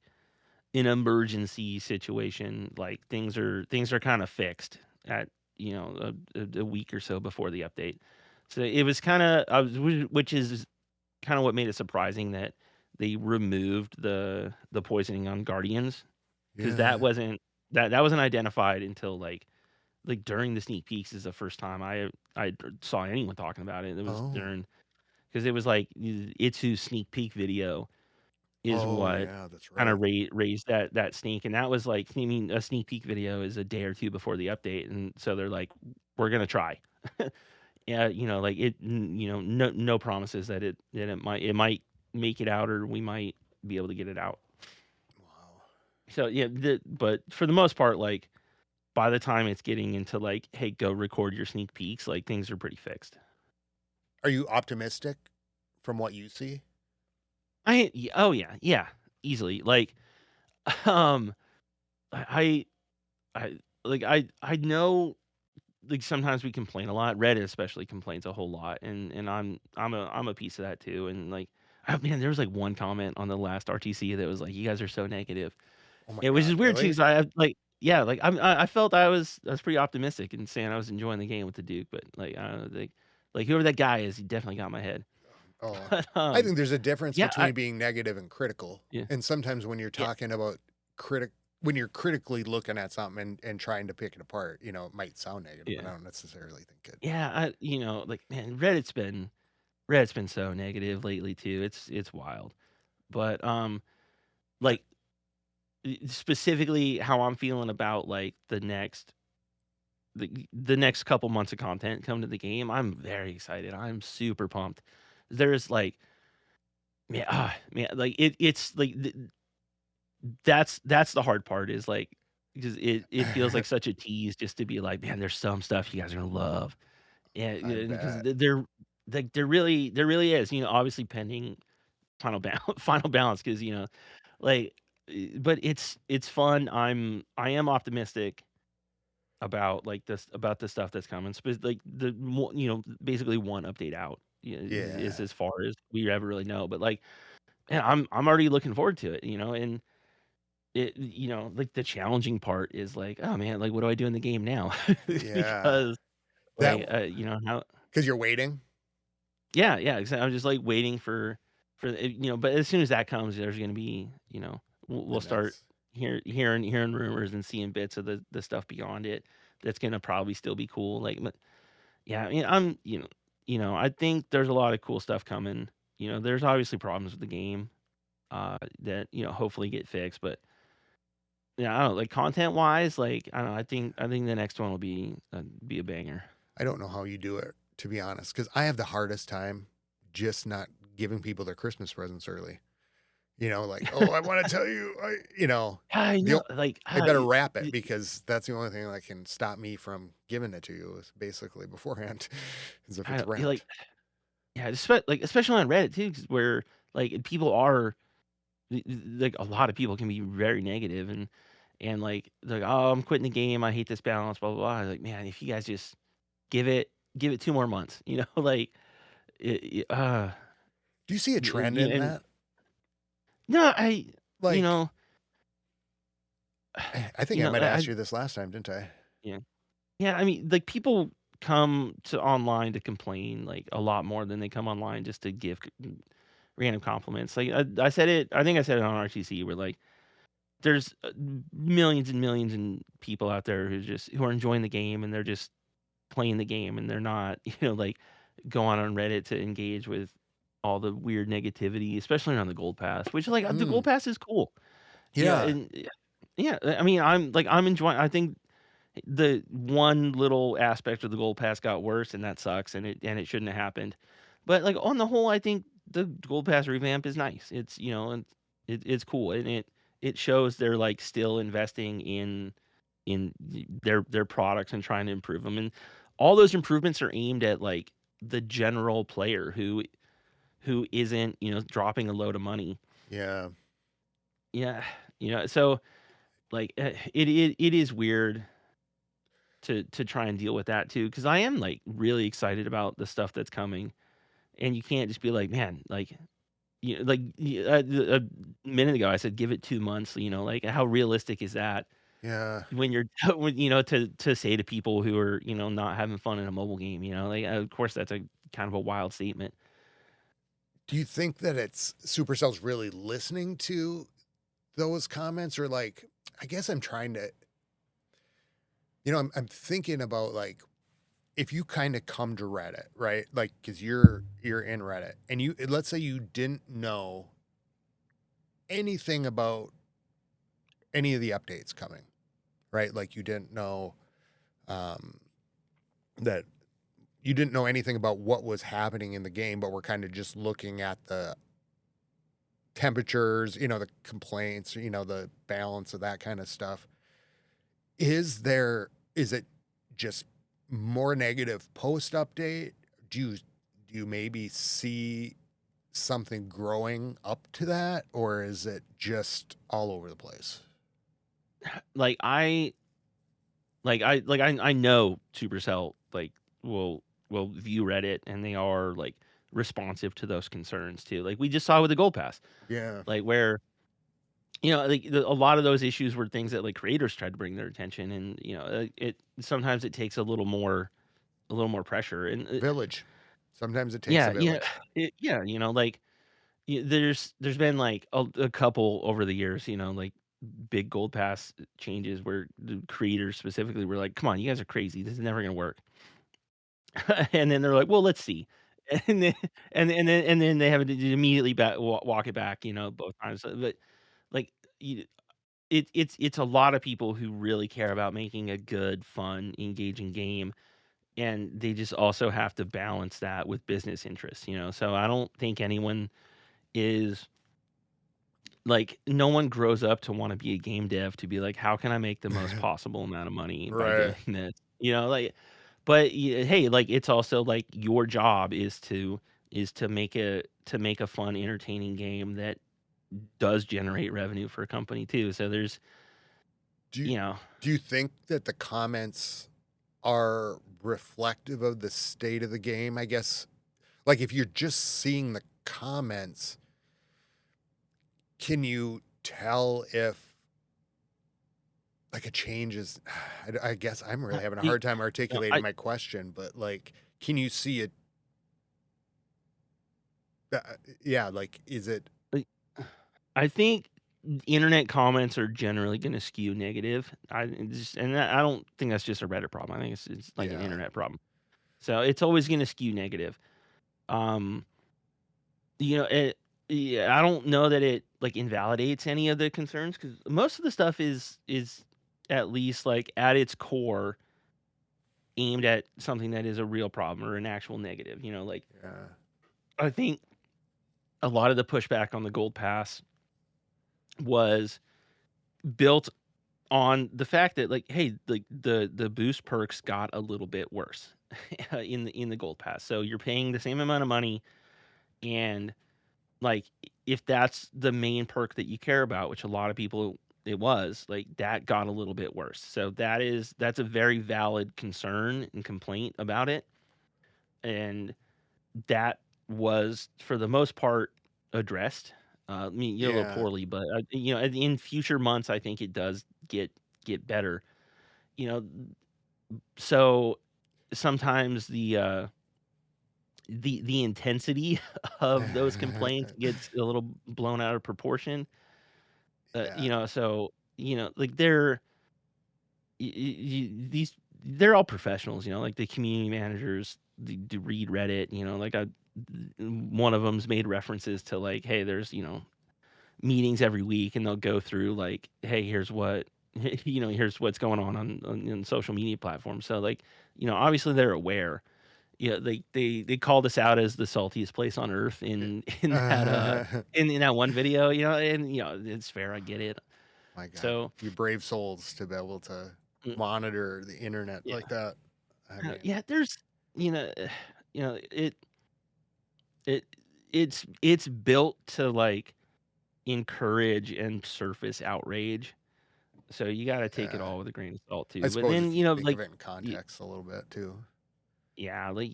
an emergency situation, like things are kind of fixed at a week or so before the update. So it was kind of which is kind of what made it surprising that they removed the poisoning on Guardians, because that Yeah. wasn't that wasn't identified until like during the sneak peeks is the first time I saw anyone talking about it. It was Oh. during because it was like Itsu's sneak peek video is Oh what yeah, that's kinda right. raised that sneak, and that was, like, I mean, a sneak peek video is a day or 2 before the update, and so they're like, "We're gonna try." Yeah, like, no promises that it might make it out, or we might be able to get it out. Wow. So, yeah, but for the most part, like, by the time it's getting into like, hey, go record your sneak peeks, like things are pretty fixed. Are you optimistic from what you see? Oh yeah, easily. Like, um, I I know like sometimes we complain a lot. Reddit especially complains a whole lot, and I'm a piece of that too. And like, oh man, there was like one comment on the last RTC that was like, "You guys are so negative." Oh my Yeah, which is god, weird too, really? 'cause like yeah, like I felt I was pretty optimistic in saying I was enjoying the game with the Duke, but like I don't know, like whoever that guy is, he definitely got my head. Oh, But I think there's a difference yeah, I between being negative and critical. yeah And sometimes when you're yeah talking about when you're critically looking at something and trying to pick it apart, it might sound negative, but yeah I don't necessarily think it. yeah like man, Reddit's been so negative lately too. It's wild. But like specifically how I'm feeling about like the next couple months of content come to the game, I'm very excited. I'm super pumped. There's like man, like it's like that's the hard part is like because it feels like such a tease just to be like, man, there's some stuff you guys are gonna love. Yeah, I because bet. there like there really is, obviously pending final balance final balance because like but it's fun. I am optimistic about like this about the stuff that's coming. Like basically one update out is Yeah. as far as we ever really know. But like, man, I'm already looking forward to it. And it like the challenging part is like, oh man, like what do I do in the game now? Yeah. Because That like how because you're waiting? yeah, exactly. I'm just like waiting for but as soon as that comes, there's gonna be The we'll start next. hearing rumors and seeing bits of the stuff beyond it. That's gonna probably still be cool. Like, but yeah, I mean, I think there's a lot of cool stuff coming. There's obviously problems with the game that hopefully get fixed, but yeah, I don't know, like content wise, like I don't know, I think the next one will be a banger. I don't know how you do it, to be honest, because I have the hardest time just not giving people their Christmas presents early. Like, oh, I want to tell you, I the know, o- like I better wrap it because that's the only thing that can stop me from giving it to you is basically beforehand, is if it's like wrapped. yeah, especially on Reddit too, 'cause where like people are like a lot of people can be very negative and like, oh, I'm quitting the game. I hate this balance. Blah blah blah. Like, man, if you guys just give it give it 2 more months, like Do you see a trend in and that? no, you Like, know, I think I might have I asked you this last time, didn't I? yeah yeah. I mean, like people come to online to complain like a lot more than they come online just to give random compliments. Like I said it. I think I said it on RTC. Where like there's millions and millions and people out there who are enjoying the game and they're just playing the game and they're not like going on Reddit to engage with all the weird negativity, especially around the gold pass, which like the Mm, gold pass is cool. yeah. And yeah, I mean I'm enjoying. I think the one little aspect of the gold pass got worse and that sucks and it shouldn't have happened. But like on the whole, I think the gold pass revamp is nice. It's and it's cool and it shows they're like still investing in their products and trying to improve them. And all those improvements are aimed at like the general player who isn't, dropping a load of money. Yeah. Yeah. So like it is weird to try and deal with that too because I am like really excited about the stuff that's coming. And you can't just be like, man, like a minute ago I said give it 2 months. Like how realistic is that? Yeah. When you're when to say to people who are, not having fun in a mobile game, like, of course, that's a kind of a wild statement. Do you think that it's Supercell's really listening to those comments or like, I guess I'm trying to, I'm thinking about like, if you kind of come to Reddit, right? Like, cause you're in Reddit and let's say you didn't know anything about any of the updates coming, right? Like you didn't know, um, that you didn't know anything about what was happening in the game, but we're kind of just looking at the temperatures, the complaints, the balance of that kind of stuff. is it just more negative post update? Do you maybe see something growing up to that, or is it just all over the place? Like I know Supercell will view Reddit and they are like responsive to those concerns too. Like we just saw with the Gold Pass, Yeah. like where like a lot of those issues were things that like creators tried to bring their attention, and it sometimes it takes a little more pressure, and Village. Sometimes it takes a yeah, yeah, village. like there's been like a couple over the years, like big Gold Pass changes where the creators specifically were like, "Come on, you guys are crazy. This is never gonna work." And then they're like, "Well, let's see." And then and then they have to immediately walk it back, both times. But like you, it's a lot of people who really care about making a good, fun, engaging game, and they just also have to balance that with business interests. So I don't think anyone is like no one grows up to want to be a game dev to be like, how can I make the most possible amount of money by Right. doing this? Like, but hey, like it's also like your job is to make a fun, entertaining game that does generate revenue for a company too. So there's Do you you know do you think that the comments are reflective of the state of the game, I guess? Like, if you're just seeing the comments, can you tell if, like, a change is I guess I'm really having a I, hard time articulating I my question, but, like, can you see it uh, yeah, like, is it I I think internet comments are generally going to skew negative. I don't think that's just a Reddit problem. I think it's like an yeah. internet problem. So it's always going to skew negative. Um, it yeah, I don't know that it, like, invalidates any of the concerns because most of the stuff is at least, like, at its core, aimed at something that is a real problem or an actual negative, like, Yeah. I think a lot of the pushback on the Gold Pass was built on the fact that, like, hey, like, the boost perks got a little bit worse in the Gold Pass. So you're paying the same amount of money, and like, if that's the main perk that you care about, which a lot of people it was, like, that got a little bit worse. So that's a very valid concern and complaint about it, and that was, for the most part, addressed. I mean, a little Yeah. poorly, but, in future months, I think it does get better. You know, so sometimes the intensity of those complaints gets a little blown out of proportion. Yeah. So, like they're all professionals, like the community managers, the read Reddit, like one of them's made references to like, hey, there's, meetings every week and they'll go through like, hey, here's what, here's what's going on social media platforms. So like, obviously they're aware. Yeah, they called us out as the saltiest place on earth in in that Uh, in that one video, and it's fair, I get it. my god, So, you brave souls to be able to mm, monitor the internet yeah. like that. I mean, Yeah, there's you know, you know, it it's built to, like, encourage and surface outrage, so you gotta take it yeah. all with a grain of salt I too, but suppose then, if you think of like, it in y context a little bit too. yeah, like,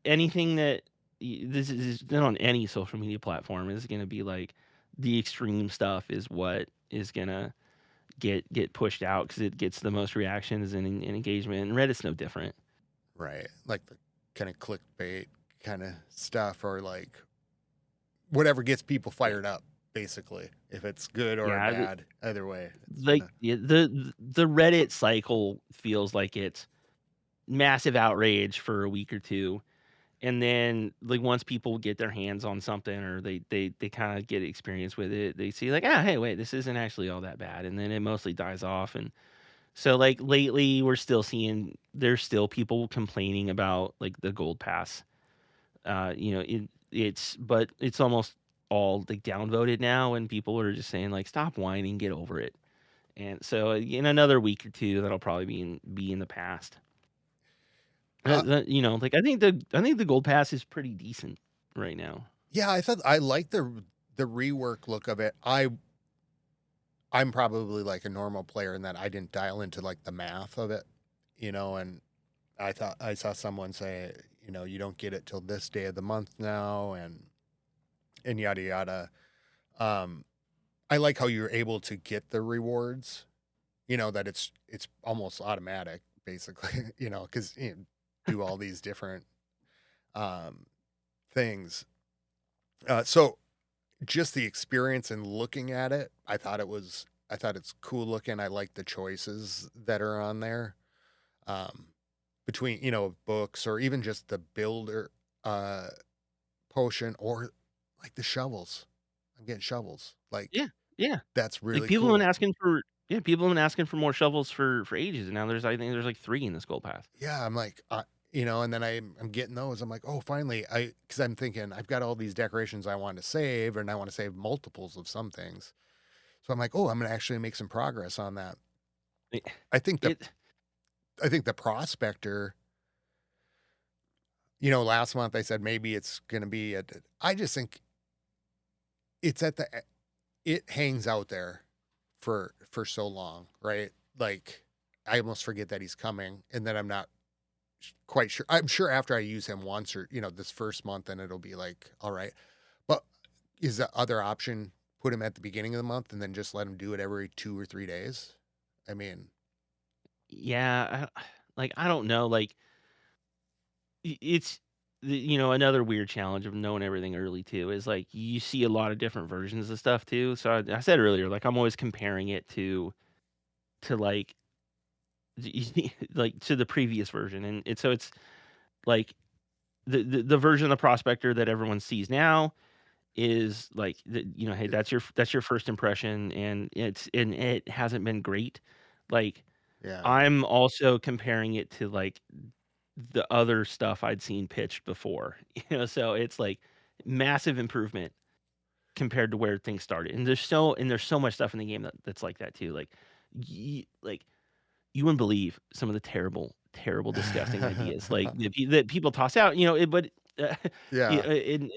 anything that this is done on any social media platform is gonna be, like, the extreme stuff is what is gonna get pushed out because it gets the most reactions and engagement, and Reddit's no different. Right. Like the kind of clickbait kind of stuff, or like whatever gets people Yeah. fired up, basically. If it's good or Yeah, bad, either way, it's like, gonna yeah, the Reddit cycle feels like it's massive outrage for a week or 2, and then, like, once people get their hands on something or they kinda get experience with it, they see like, "Ah, hey, wait, this isn't actually all that bad," and then it mostly dies off, and so, like, lately, we're still seeing there's still people complaining about, like, the Gold Pass. But it's almost all, like, downvoted now, and people are just saying, like, "Stop whining, get over it." And so in another week or two, that'll probably be in the past. Uh, Like I think the gold pass is pretty decent right now. yeah, I thought I like the rework look of it. I'm probably like a normal player in that I didn't dial into like the math of it, and I thought I saw someone say, you don't get it till this day of the month now, and yada yada. Um, I like how you're able to get the rewards. That it's almost automatic, basically. Because do all these different um, things. So just the experience and looking at it, I thought it's cool looking. I like the choices that are on there. Um, between books or even just the builder uh potion or like the shovels. I'm getting shovels. Like Yeah, yeah. that's Like really people have been cool. asking for yeah, people have been asking for more shovels for ages, and now I think there's like 3 in this gold path. Yeah, I'm like, and then I'm getting those. I'm like, oh, finally, because I'm thinking I've got all these decorations I want to save, and I want to save multiples of some things. So I'm like, oh, I'm gonna actually make some progress on that. It, I think the it I think the prospector. Last month I said maybe it's gonna be I just think it's it hangs out there for so long, right? Like I almost forget that he's coming, and then I'm not quite sure. I'm sure after I use him once or this first month, then it'll be like all right. But is the other option put him at the beginning of the month and then just let him do it every 2 or 3 days? I mean, yeah, like I don't know, like it's another weird challenge of knowing everything early too is like you see a lot of different versions of stuff too. So I said earlier, like I'm always comparing it to like like to the previous version, and so it's like the version of the prospector that everyone sees now is like hey, that's your first impression, and it hasn't been great. Like yeah. I'm also comparing it to like the other stuff I'd seen pitched before, so it's like massive improvement compared to where things started. And there's so much stuff in the game that's like that too. Like you wouldn't believe some of the terrible, terrible, disgusting ideas like that people toss out, but yeah, Yeah. and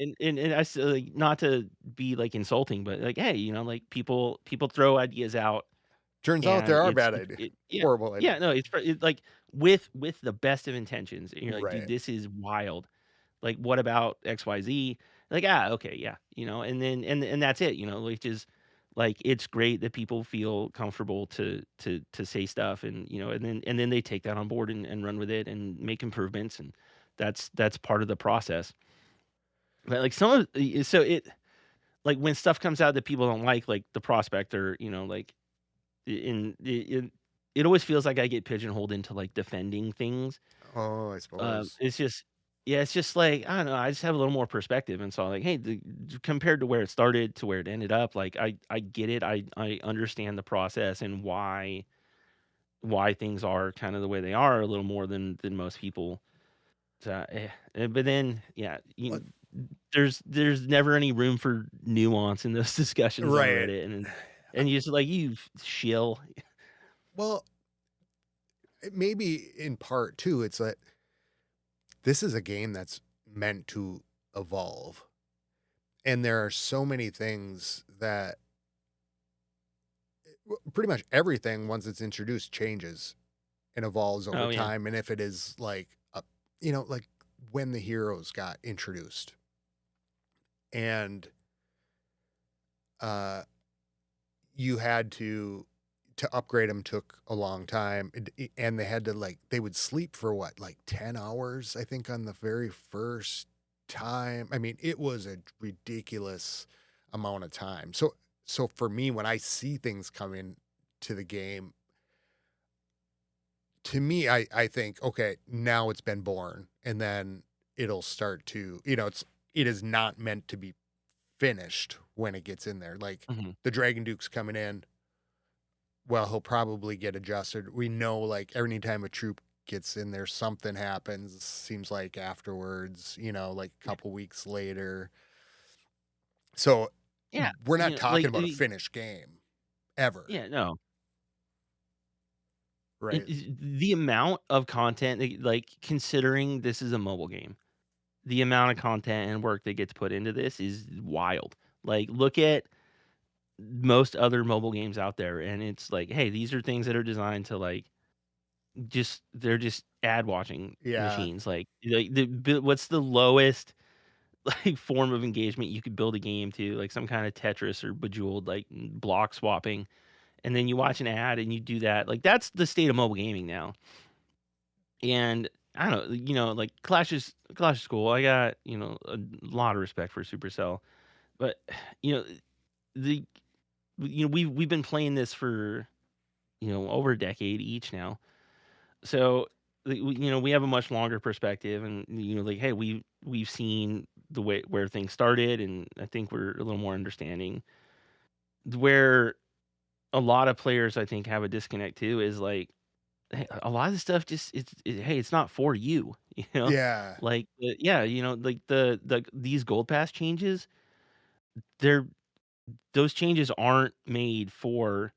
like, not to be like insulting, but like, hey, like people throw ideas out Turns out and there are bad ideas, yeah, horrible yeah, ideas. no, it's like with the best of intentions. And you're like, dude, Right. this is wild. Like, what about XYZ? Like, okay, yeah, and that's it, which is like it's great that people feel comfortable to say stuff, and then they take that on board and run with it and make improvements, and that's part of the process. But like some of so it like when stuff comes out that people don't like the prospector, like in it always feels like I get pigeonholed into like defending things. Oh, I suppose. It's just yeah, it's just like, I don't know, I just have a little more perspective, and so I'm like, "Hey, compared to where it started to where it ended up, like, I get it, I understand the process and why things are kinda the way they are a little more than most people." So, but then, yeah, What? there's never any room for nuance in those discussions on Right. Reddit, and you just like, "You shill." Well, maybe in part too, it's that this is a game that's meant to evolve. And there are so many things that pretty much everything once it's introduced changes and evolves over Oh, yeah. time. And if it is like, like when the heroes got introduced and uh, you had to upgrade them took a long time and they had to like they would sleep for what like 10 hours I think on the very first time. I mean it was a ridiculous amount of time. So for me when I see things come in to the game, to me I think okay now it's been born and then it'll start to it is not meant to be finished when it gets in there like Mhm. the Dragon Duke's coming in. Well, he'll probably get adjusted. We know, like, anytime a troop gets in there, something happens, seems like afterwards, like a couple weeks later. So Yeah, we're not talking like, about a finished game ever. yeah, no. Right. The amount of content, like, considering this is a mobile game, the amount of content and work that gets put into this is wild. Like, look at most other mobile games out there, and it's like, hey, these are things that are designed to, like, they're just ad watching Yeah. machines. Like, what's the lowest like form of engagement you could build a game to, like some kind of Tetris or Bejeweled, like block swapping, and then you watch an ad and you do that. Like that's the state of mobile gaming now. And I don't know, like Clash is cool. I got a lot of respect for Supercell, but you know the we've been playing this for over a decade each now. So, we have a much longer perspective and, like, hey, we've seen the way where things started, and I think we're a little more understanding. Where a lot of players, I think, have a disconnect too is, like, hey, a lot of the stuff just hey, it's not for you, you know? Yeah. Like, yeah, like, these gold pass changes, they're those changes aren't made for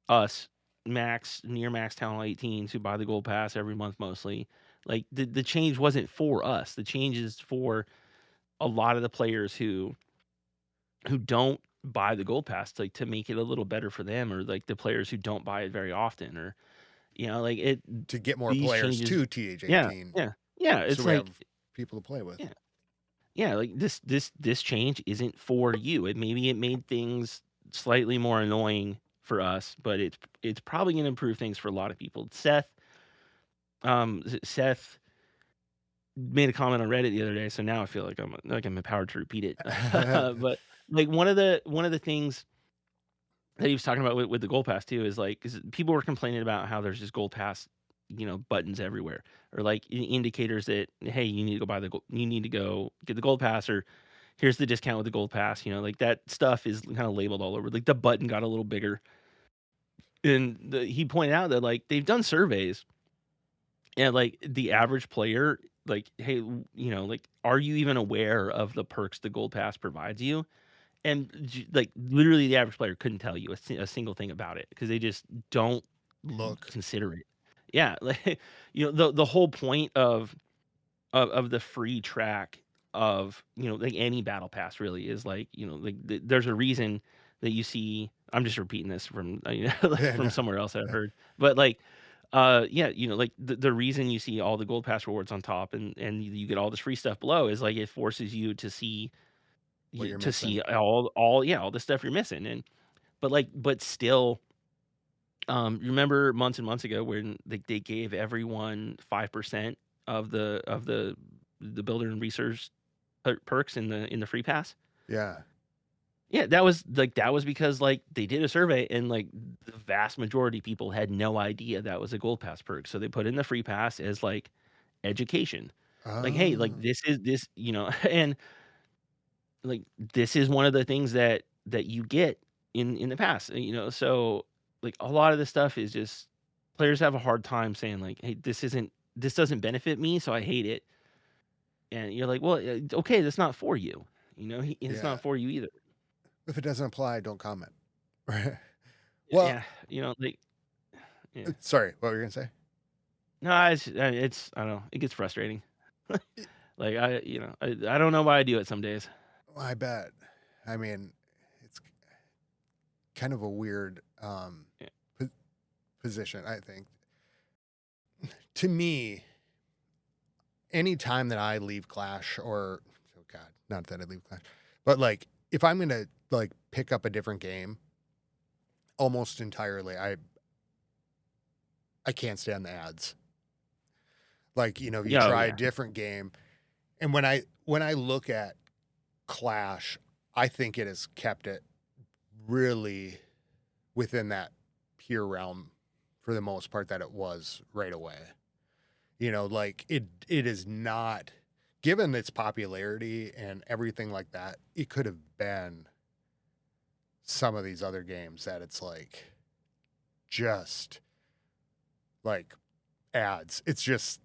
us, near max talent 18s who buy the gold pass every month mostly. Like the change wasn't for us. The change is for a lot of the players who don't buy the gold pass, like to make it a little better for them, or like the players who don't buy it very often, or like it To get more these players changes. to Yeah, TH18, yeah, yeah. so It's we like have people to play with. yeah, yeah. Like this change isn't for you. It made things slightly more annoying for us, but it's probably gonna improve things for a lot of people. Seth made a comment on Reddit the other day, so now I feel like I'm empowered to repeat it. But like one of the things that he was talking about with the gold pass too is like 'cause people were complaining about how there's just gold pass, buttons everywhere, or like indicators that hey, you need to go get the gold pass, or here's the discount with the gold pass. Like that stuff is kind of labeled all over. Like the button got a little bigger, and he pointed out that like they've done surveys. And, like, the average player, like, "Hey, like, are you even aware of the perks the Gold Pass provides you?" And, like, literally the average player couldn't tell you a single thing about it because they just don't Look. consider it. Yeah, like, the whole point of the free track of, like, any battle pass really is, like, like, there's a reason that you see. I'm just repeating this from, like, Yeah, from no. somewhere else I've heard. But, like, yeah, like, the reason you see all the gold pass rewards on top and you get all this free stuff below is, like, it forces you to see What you're to missing. see all the stuff you're missing, but still, remember months and months ago when they gave everyone 5% of the builder and research perks in the free pass? Yeah. Yeah, that was because, like, they did a survey and, like, the vast majority of people had no idea that was a gold pass perk, so they put in the free pass as, like, education. Like, "Hey, like, Oh, this is this," and, like, this is one of the things that you get in the past, so, like, a lot of this stuff is just players have a hard time saying, like, "Hey, this doesn't benefit me, so I hate it." And you're like, "Well, okay, that's not for you." It's yeah. not for you either. If it doesn't apply, don't comment. Right. Well, Yeah, like yeah. sorry, what were you gonna say? No, it's I don't know, it gets frustrating. Like, I don't know why I do it some days. Well, I bet. I mean, it's kind of a weird Yeah. po- position, I think. To me, any time that I leave Clash or oh god, not that I leave Clash, but like if I'm going to like pick up a different game almost entirely, I can't stand the ads. Like, you Yeah, oh, try a yeah. different game and when I look at Clash, I think it has kept it really within that pure realm for the most part that it was right away. Like it is not given its popularity and everything like that, it could have been some of these other games that it's like just like ads. It's just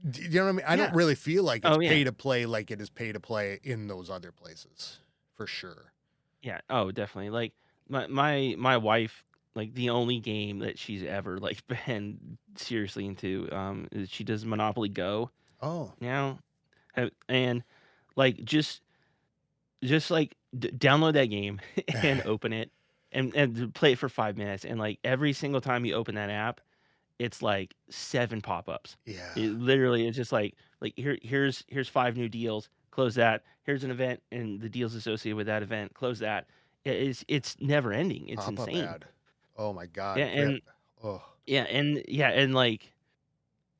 you know what I mean? I don't Yeah. really feel like it's Oh, yeah. pay to play like it is pay to play in those other places. For sure. Yeah. Oh, definitely. Like, my wife, like the only game that she's ever like been seriously into. Is she does Monopoly Go Oh. now, and like just like download that game and open it and play it for 5 minutes, and like every single time you open that app, it's like 7 pop-ups. Yeah. It literally is just like here's 5 new deals, close that. Here's an event and the deals associated with that event, close that. It's never ending. It's Pop-up insane. ad. Oh my Yeah, god. and Oh. yeah, and like,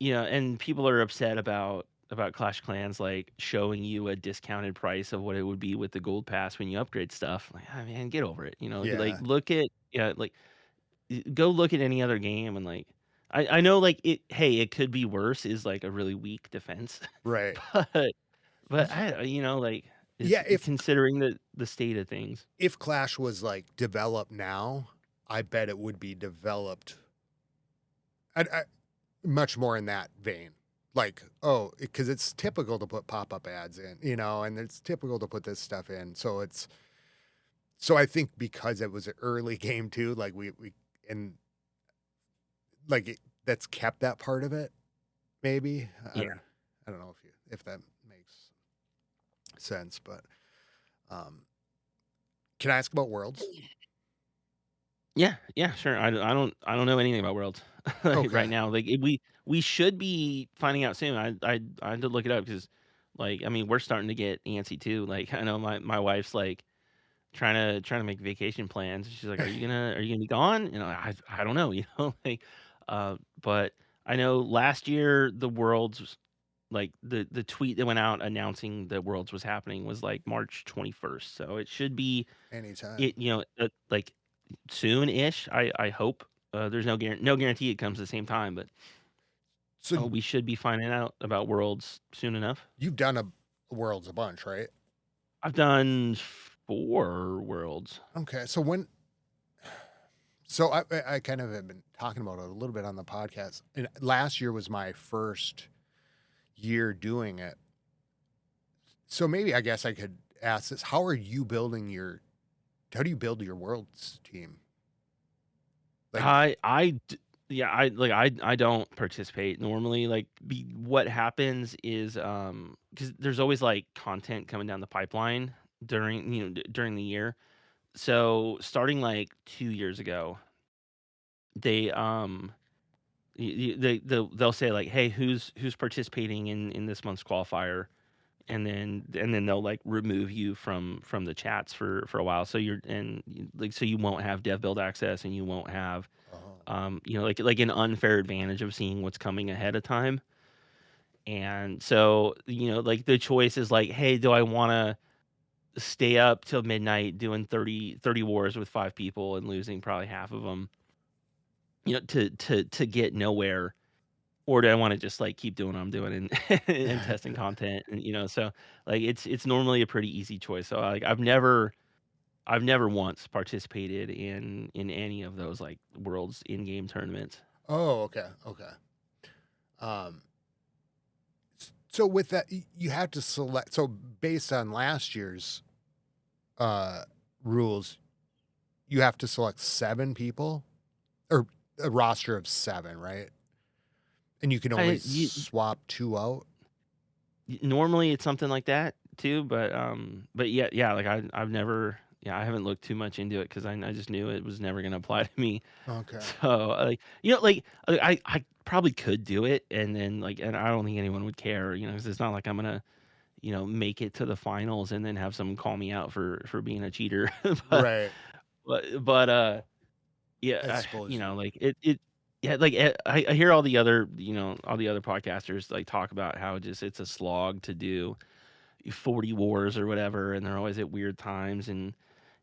and people are upset about Clash of Clans like showing you a discounted price of what it would be with the gold pass when you upgrade stuff. Like, ah, man, get over it. Like Yeah. look at like go look at any other game and like I know like hey, it could be worse is like a really weak defense. Right. but but Y- I like it's Yeah, considering the state of things. if Clash was like developed now, I bet it would be developed much more in that vein. Like, oh, because it's typical to put pop-up ads in, and it's typical to put this stuff in. So I think because it was an early game too, like we and like that's kept that part of it. Maybe Yeah. I don't know if that makes sense, but um, can I ask about Worlds? Yeah, sure. I don't know anything about Worlds like, Okay. right now. Like we should be finding out soon. I had to look it up because, like, I mean, we're starting to get antsy too. Like, I know my wife's like trying to make vacation plans. She's like, "Are you gonna be gone?" I don't know. Like, but I know last year the Worlds like the tweet that went out announcing that Worlds was happening was like March 21st. So it should be Anytime. it like soon-ish, I hope. There's no guarantee it comes at the same time, but, So we should be finding out about Worlds soon enough. you've done a Worlds a bunch, right? I've done 4 Worlds. Okay. So I kind of have been talking about it a little bit on the podcast. And last year was my first year doing it. So maybe I guess I could ask this: How do you build your Worlds team? Like, I d Yeah, I don't participate normally, like, what happens is, because there's always, like, content coming down the pipeline during the year. So, starting, like, 2 years ago, they, they'll say like, "Hey, who's participating in this month's qualifier?" And then they'll like remove you from the chats for a while. So so you won't have dev build access, and you won't have oh, like an unfair advantage of seeing what's coming ahead of time. And so like the choice is like, hey, do I want to stay up till midnight doing 30 wars with 5 people and losing probably half of them, to get nowhere, or do I wanna just, like, keep doing what I'm doing and and testing content, and, so, like, it's normally a pretty easy choice. So, like, I've never once participated in any of those, like, world's in-game tournaments. oh, okay, okay. Um, so with that, you have to select. So based on last year's uh rules, you have to select 7 people or a roster of 7, right? And you can only I you swap 2 out. Normally, it's something like that too, but yeah, like, I've never yeah, I haven't looked too much into it because I just knew it was never gonna apply to me. Okay. So, like, I probably could do it, and then, like, and I don't think anyone would care, 'cause it's not like I'm gonna, make it to the finals and then have someone call me out for being a cheater. But Right. yeah, I suppose. like, it yeah, like, I hear all the other podcasters, like, talk about how just it's a slog to do 40 wars or whatever, and they're always at weird times, and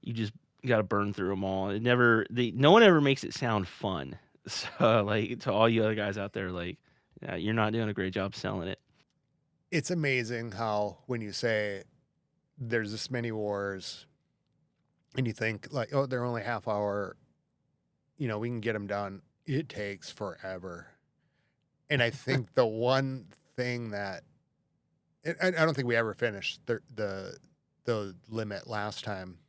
you just gotta burn through them all. No one ever makes it sound fun. So, like, to all you other guys out there, like, yeah, you're not doing a great job selling it. It's amazing how when you say there's this many wars and you think like, oh, they're only half hour, we can get them done. It takes forever. And I think the one thing that I don't think we ever finished the limit last time.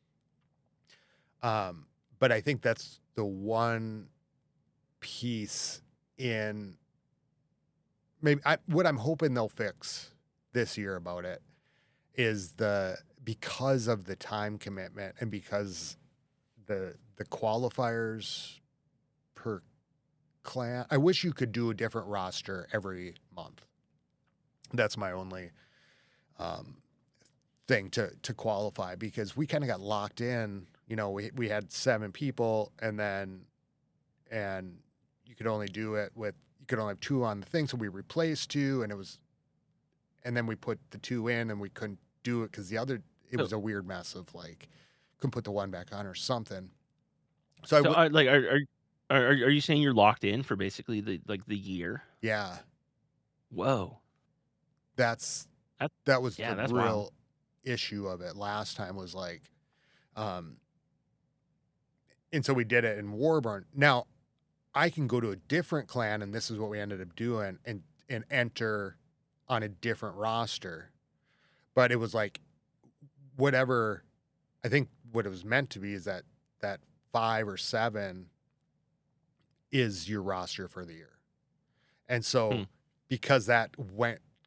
Um, But I think that's the one piece in what I'm hoping they'll fix this year about it is because of the time commitment and because the qualifiers per clan. I wish you could do a different roster every month. That's my only um, thing to qualify, because we kind of got locked in. You know, we had 7 people, and you could only have 2 on the thing, so we replaced 2, and then we put the 2 in, and we couldn't do it because it So was a weird mess of like couldn't put the 1 back on or something. So so like are you saying you're locked in for basically the year? yeah, Whoa. that's That that was yeah, the that's wild. real issue of it last time, was like, um, and so we did it in Warburn. Now I can go to a different clan, and this is what we ended up doing, and enter on a different roster. But it was like whatever. I think what it was meant to be is that 5 or 7 is your roster for the year. And Hmm. so because that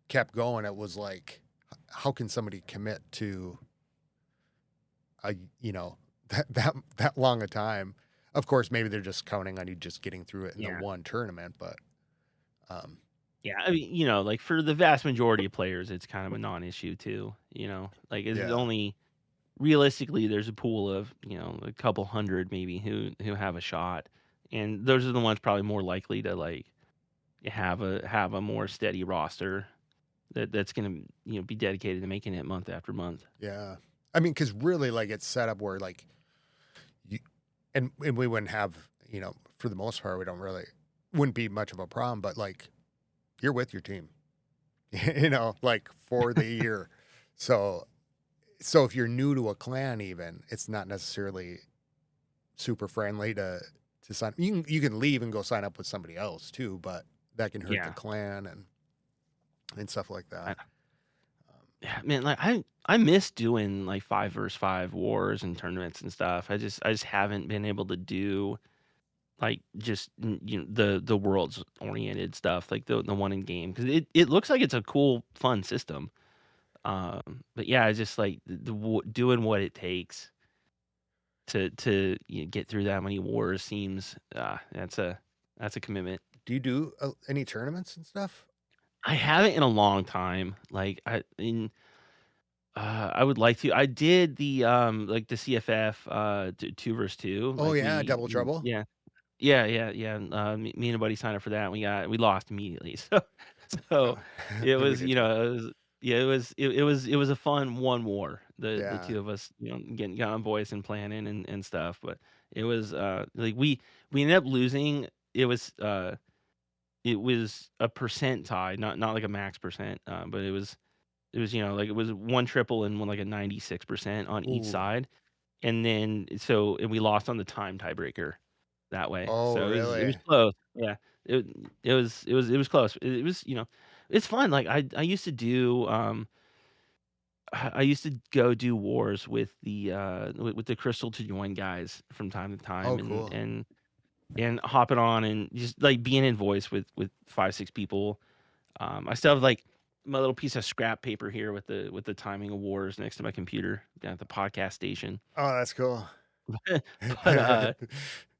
kept going, it was like, how can somebody commit to a that long a time? Of course, maybe they're just counting on you just getting through it in the Yeah. one tournament, but um, Yeah, I mean, like for the vast majority of players, it's kind of a non-issue too. Like it's yeah, only realistically there's a pool of a couple hundred maybe who have a shot, and those are the ones probably more likely to like have a more steady roster that's gonna be dedicated to making it month after month. yeah. I mean, because really, like, it's set up where like you and we wouldn't have, for the most part, we don't really wouldn't be much of a problem, but like you're with your team, like for the year. So if you're new to a clan, even, it's not necessarily super friendly to sign. You can leave and go sign up with somebody else too, but that can hurt the Yeah, clan and stuff like that. yeah, man, like I miss doing like 5 versus 5 wars and tournaments and stuff. I just haven't been able to do like just the world's oriented stuff like the one in game because it looks like it's a cool fun system. But yeah, it's just like doing what it takes to get through that many wars seems that's a commitment. Do you do any tournaments and stuff? I haven't in a long time. Like I would like to. I did the like the CFF 2 versus 2. Oh Like yeah, Double Trouble. yeah. Yeah. Me and a buddy signed up for that, and we lost immediately. So it We was, did too. it was yeah, it was a fun one war. The Yeah. 2 of us, getting got on voice and planning and stuff, but it was like we ended up losing. It was a percent tie, not like a max percent, but it was like it was one triple and one like a 96% on each Ooh. side. And we lost on the time tiebreaker that way. Oh So it was really? close. Yeah. It was close. It was it's fun. Like I used to do I used to go do wars with the Crystal to Join guys from time to Oh time cool. and hopping on and just like being in voice with 5, 6 people. I still have like my little piece of scrap paper here with the timing of wars next to my computer down at the podcast station. Oh, that's cool.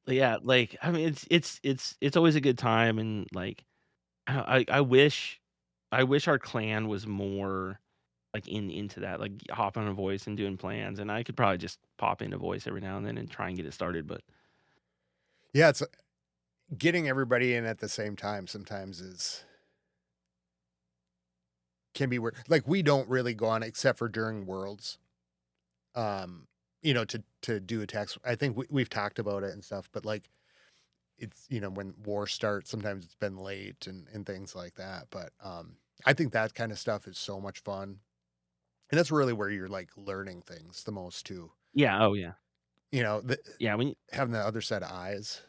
But yeah, like I mean, it's always a good time, and like I wish our clan was more like into that, like hopping on a voice and doing plans, and I could probably just pop into voice every now and then and try and get it started. But Yeah, it's getting everybody in at the same time sometimes is can be weird. Like we don't really go on except for during Worlds. Um, to do attacks. I think we've talked about it and stuff, but like it's when war starts, sometimes it's been late and things like that. But I think that kind of stuff is so much fun, and that's really where you're like learning things the most too. yeah, oh yeah, The, yeah. having the other set of eyes.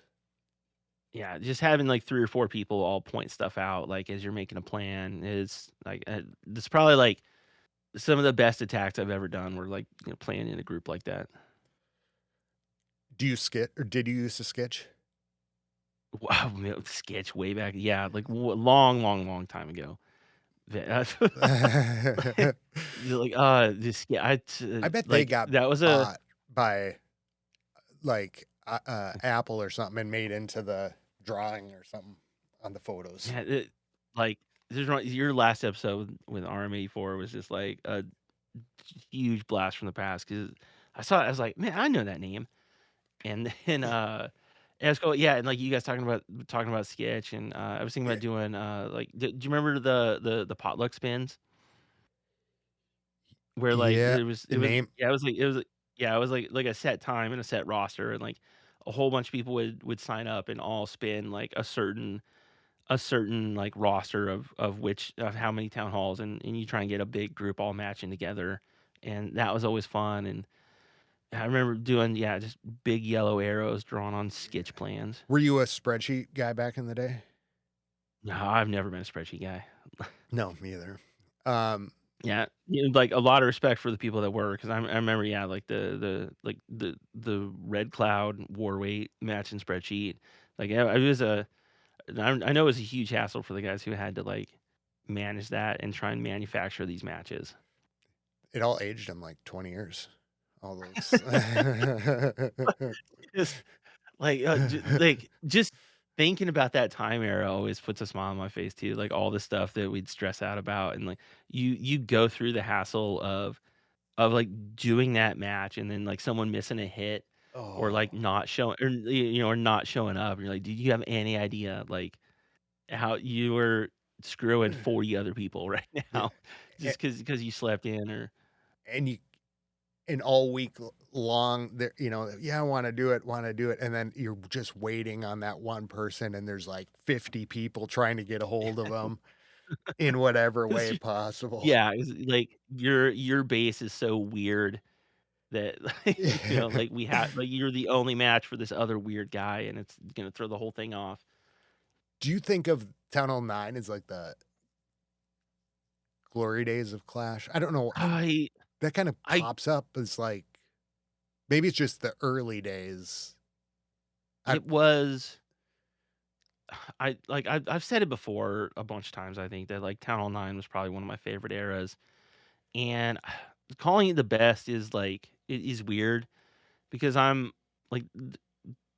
Yeah, just having like 3 or 4 people all point stuff out, like as you're making a plan, is like it's probably like some of the best attacks I've ever done. Were like playing in a group like that. Do you skit or did you used to sketch? Wow, man, sketch way back, yeah, like long, long, long time ago. Like, just yeah, I bet they like got that was a bought by like Apple or something and made into the drawing or something on the photos. yeah, like your last episode with RM84 was just like a huge blast from the past because I saw it, I was like, man, I know that name, and then and it's cool, yeah, and like you guys talking about sketch, and I was thinking Yeah, about doing like, do you remember the potluck spins? Where, like, yeah. it was Name. yeah, it was like yeah, it was like a set time and a set roster, and, like, a whole bunch of people would sign up and all spin, like, a certain, like, roster of how many town halls, and you try and get a big group all matching together, and that was always fun, and I remember doing, yeah, just big yellow arrows drawn on sketch plans. Were you a spreadsheet guy back in the day? No, I've never been a spreadsheet guy. No, me either. Um, Yeah, like, a lot of respect for the people that were, 'cause I remember, yeah, like, the Red Cloud war weight matching spreadsheet, like, yeah, it was I know it was a huge hassle for the guys who had to, like, manage that and try and manufacture these matches. it all aged in like 20 years. All those. Just, like, just thinking about that time era always puts a smile on my face too, like, all the stuff that we'd stress out about, and, like, you go through the hassle of, like, doing that match and then, like, someone missing a hit or, Oh. like, not showing or, or not showing up, and you're like, "Did you have any idea, like, how you were screwing 40 other people right Yeah. now just because you slept in or" And you and all week long there, yeah, I want to do it, and then you're just waiting on that one person, and there's like 50 people trying to get a hold of them in whatever 'cause way possible. yeah, it's like, your base is so weird that, Yeah. like, you're the only match for this other weird guy, and it's gonna throw the whole thing off. Do you think of Town Hall 9 as like the glory days of Clash? I don't know. I That kind of I pops up as like maybe it's just the early days. I it was I've said it before a bunch of times, I think that, like, Town Hall 9 was probably one of my favorite eras, and calling it the best is, like it is weird because I'm like,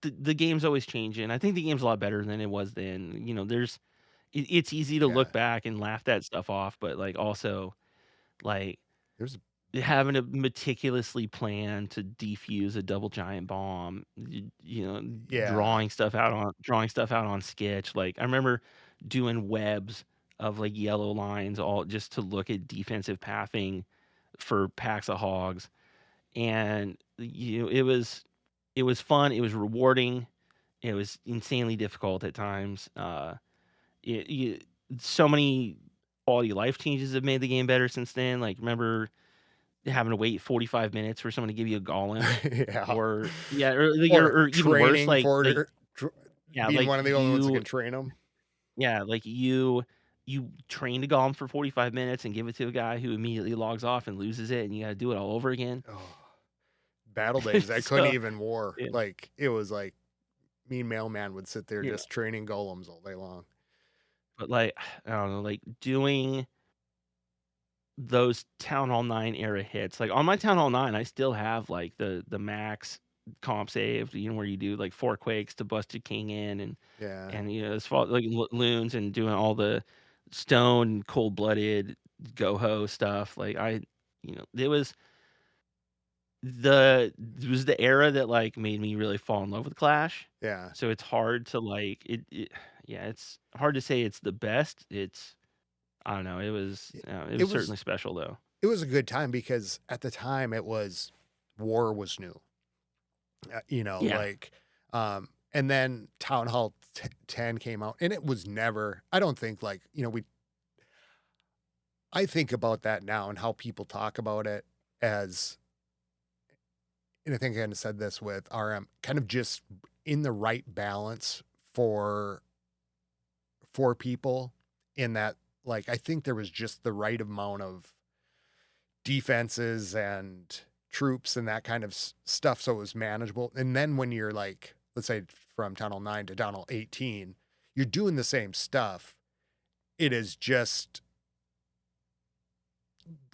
the game's always changing. I think the game's a lot better than it was then, it's easy to yeah. look back and laugh that stuff off, but, like, also, like, There's having to meticulously plan to defuse a double giant bomb, yeah. drawing stuff out on sketch, like, I remember doing webs of, like, yellow lines all just to look at defensive pathing for packs of hogs, and, it was fun, it was rewarding, it was insanely difficult at times, it you so many quality of life changes have made the game better since then, like, remember having to wait 45 minutes for someone to give you a golem Yeah. or yeah, or like Or or even worse, training for yeah, being like one of the only ones that can train them. you train a golem for 45 minutes and give it to a guy who immediately logs off and loses it, and you gotta do it all over again. Oh, battle days, I couldn't So, even war. yeah, Like, it was like me and Mailman would sit there yeah, just training golems all day long. but, like, I don't know, like, doing those Town Hall 9 era hits, like, on my Town Hall 9, I still have, like, the max comp saved, where you do, like, 4 quakes to bust a king in Yeah. and, as far like, loons and doing all the stone, cold-blooded, go-ho stuff, like, it was the era that, like, made me really fall in love with Clash, Yeah. so it's hard to, like yeah, it's hard to say it's the best, I don't know, I it it was was certainly special, though. it was a good time because at the time it was war was new. Yeah. Like, and then Town Hall 10 came out, and it was never I don't think, like, I think about that now and how people talk about it as and I think I kinda said this with RM, kind of just in the right balance for people in that, like, I think there was just the right amount of defenses and troops and that kind of stuff, so it was manageable. And then when you're like, let's say from Town Hall 9 to Town Hall 18, you're doing the same stuff. It is just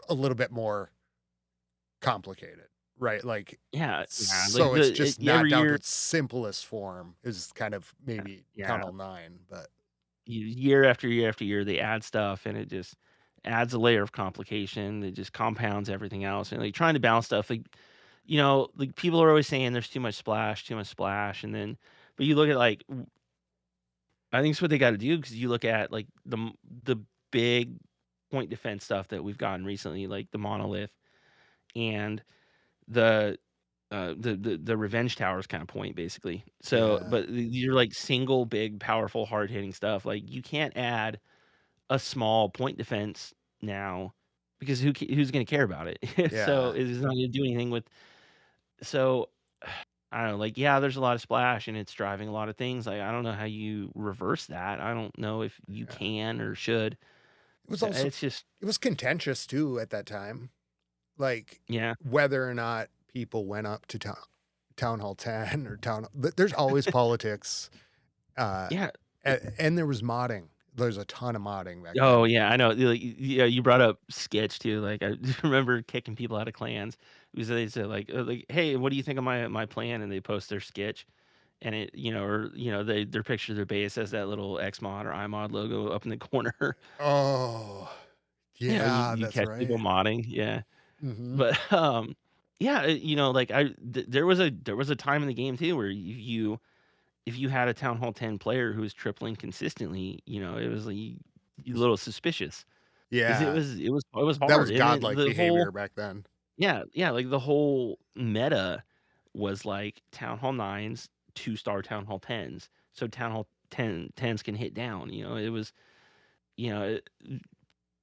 a little bit more complicated, right? Like, Yeah, yeah, like, so it's just not every down to year its simplest form is kind of maybe Town yeah, Hall 9, but year after year after year, they add stuff, and it just adds a layer of complication. It just compounds everything else, and, like, trying to balance stuff, like, like, people are always saying there's too much splash, and then but you look at, like, I think it's what they gotta do because you look at, like, the big point defense stuff that we've gotten recently, like the monolith and the the revenge towers kind of point basically. So, yeah, but these are like single big powerful hard hitting stuff. Like you can't add a small point defense now because who's going to care about it? So yeah, it's not going to do anything with. So I don't know. Like yeah, there's a lot of splash and it's driving a lot of things. Like I don't know how you reverse that. I don't know if you yeah. can or should. It was also It's just it was contentious too at that time, like yeah, whether or not people went up to Town Hall 10 or there's always politics, uh, yeah. and there was modding. There's a ton of modding back Oh, then. yeah, I know, like, yeah, you brought up sketch too, like, I remember kicking people out of clans because they said, like, "Hey, what do you think of my plan?" And they post their sketch, and it or, their picture of their base has that little Xmod or iMod logo up in the corner. Oh, You yeah, you that's catch people right. modding, yeah. Mhm. But, yeah, like, there was a time in the game too where if you had a Town Hall 10 player who was tripling consistently, it was, like, you a little suspicious. 'Cause Yeah, it was that was hard, and then godlike the whole behavior back then. yeah, yeah, like, the whole meta was, like, Town Hall 9s, two-star Town Hall 10s, so Town Hall 10s can hit down, it was you know, it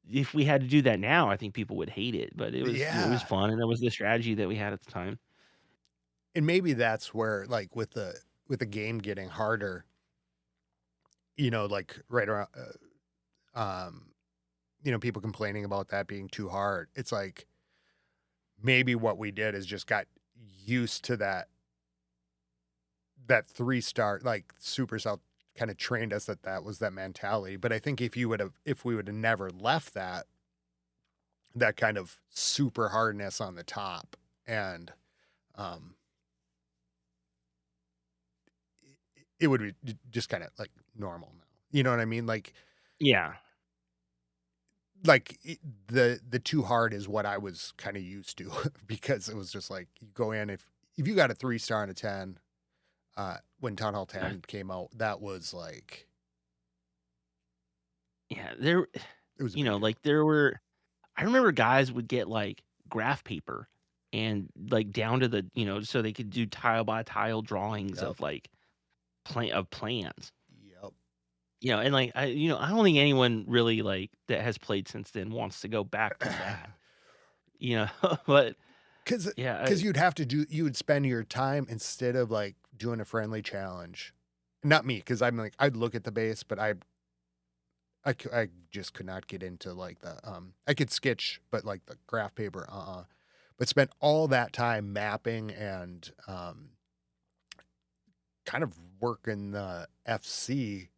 if we had to do that now, I think people would hate it, but it was Yeah, fun, and that was the strategy that we had at the time. and maybe that's where, like, with the game getting harder, like, right around, people complaining about that being too hard. It's like, maybe what we did is just got used to that 3-star, like, Supercell kinda trained us that was that mentality, but I think if we would've never left that kind of super hardness on the top, and, um, it would be just kinda, like, normal now. You know what I mean? Yeah. I the too hard is what I was kinda used to because it was just like, you go in, if you got a 3-star and a 10, when Town Hall Uh, 10 came out, that was like yeah, it was a big deal. like, there were I remember guys would get, like, graph paper and, like, down to the so they could do tile by tile drawings of, Yep. like, plans, Yep. and, like, I don't think anyone really, like, that has played since then wants to go back to that, you know? But, Because yeah, because you would spend your time instead of, like, doing a friendly challenge. Not me, because 'cause I'm like, I'd look at the base, but I just could not get into, like, I could sketch, but, like, the graph paper, but spent all that time mapping and, kind of working the FC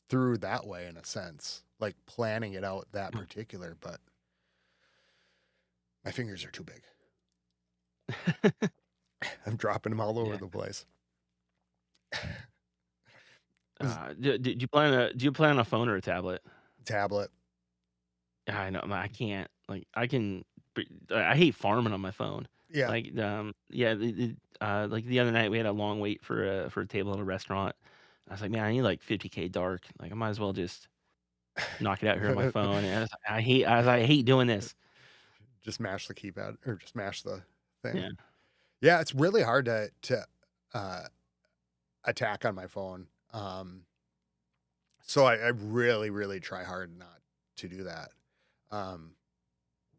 through that way in a sense, like, planning it out that particular, but my fingers are too big. I'm dropping them all over yeah, the place. This do you plan on a phone or a tablet? tablet. I know, I can't, like, I hate farming on my phone. Yeah. Like, yeah, like, the other night, we had a long wait for a table at a restaurant. I was like, "Man, I need, like, 50K dark. Like, I might as well just knock it out here on my phone," and I hate doing this. Just mash the keypad or just mash the thing. Yeah. Yeah, it's really hard to, uh, attack on my phone. So I really, really try hard not to do that. Um,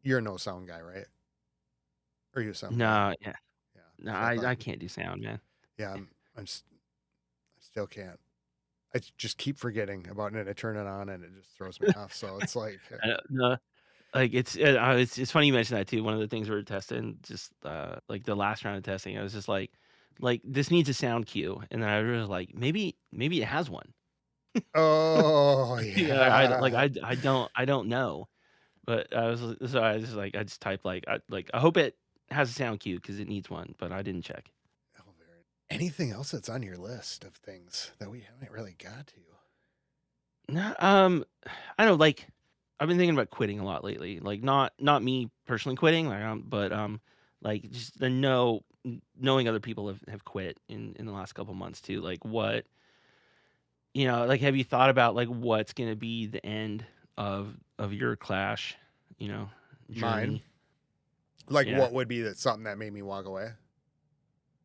you're a no sound guy, right? Or you a sound guy? No, yeah. Yeah, No, so I thought I can't do sound, man. yeah, I still can't. I just keep forgetting about it, and I turn it on, and it just throws me off, so it's like, No. Like, it's funny you mentioned that too. One of the things we were testing, just, like, the last round of testing, I was just like, "This needs a sound cue," and then I was like, "Maybe it has one." Oh, Yeah, yeah. I don't know, but I was just like I just typed, I hope it has a sound cue because it needs one, but I didn't check. Oh, very anything else that's on your list of things that we haven't really got to? No, I don't know, like, I've been thinking about quitting a lot lately, like, not me personally quitting, but, like, just the knowing other people have quit in the last couple months too, like, like, have you thought about, like, what's gonna be the end of your Clash, you know, Mine? journey? Like, Yeah. what would be that something that made me walk away?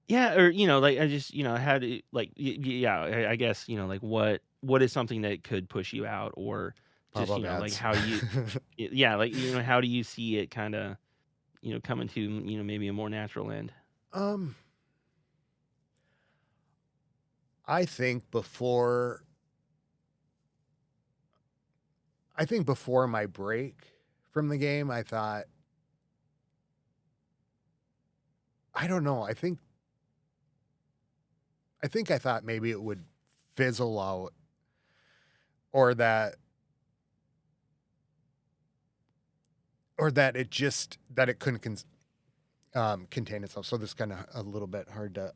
Yeah, or, like, I just, how to like, yeah, I guess, like, what is something that could push you out or just, Pop-up like, ads. how do you yeah, like, how do you see it kinda, coming to, maybe a more natural end? Um, I think before before my break from the game, I thought I don't know, I thought maybe it would fizzle out or that that it couldn't contain itself. So this is kinda a little bit hard to,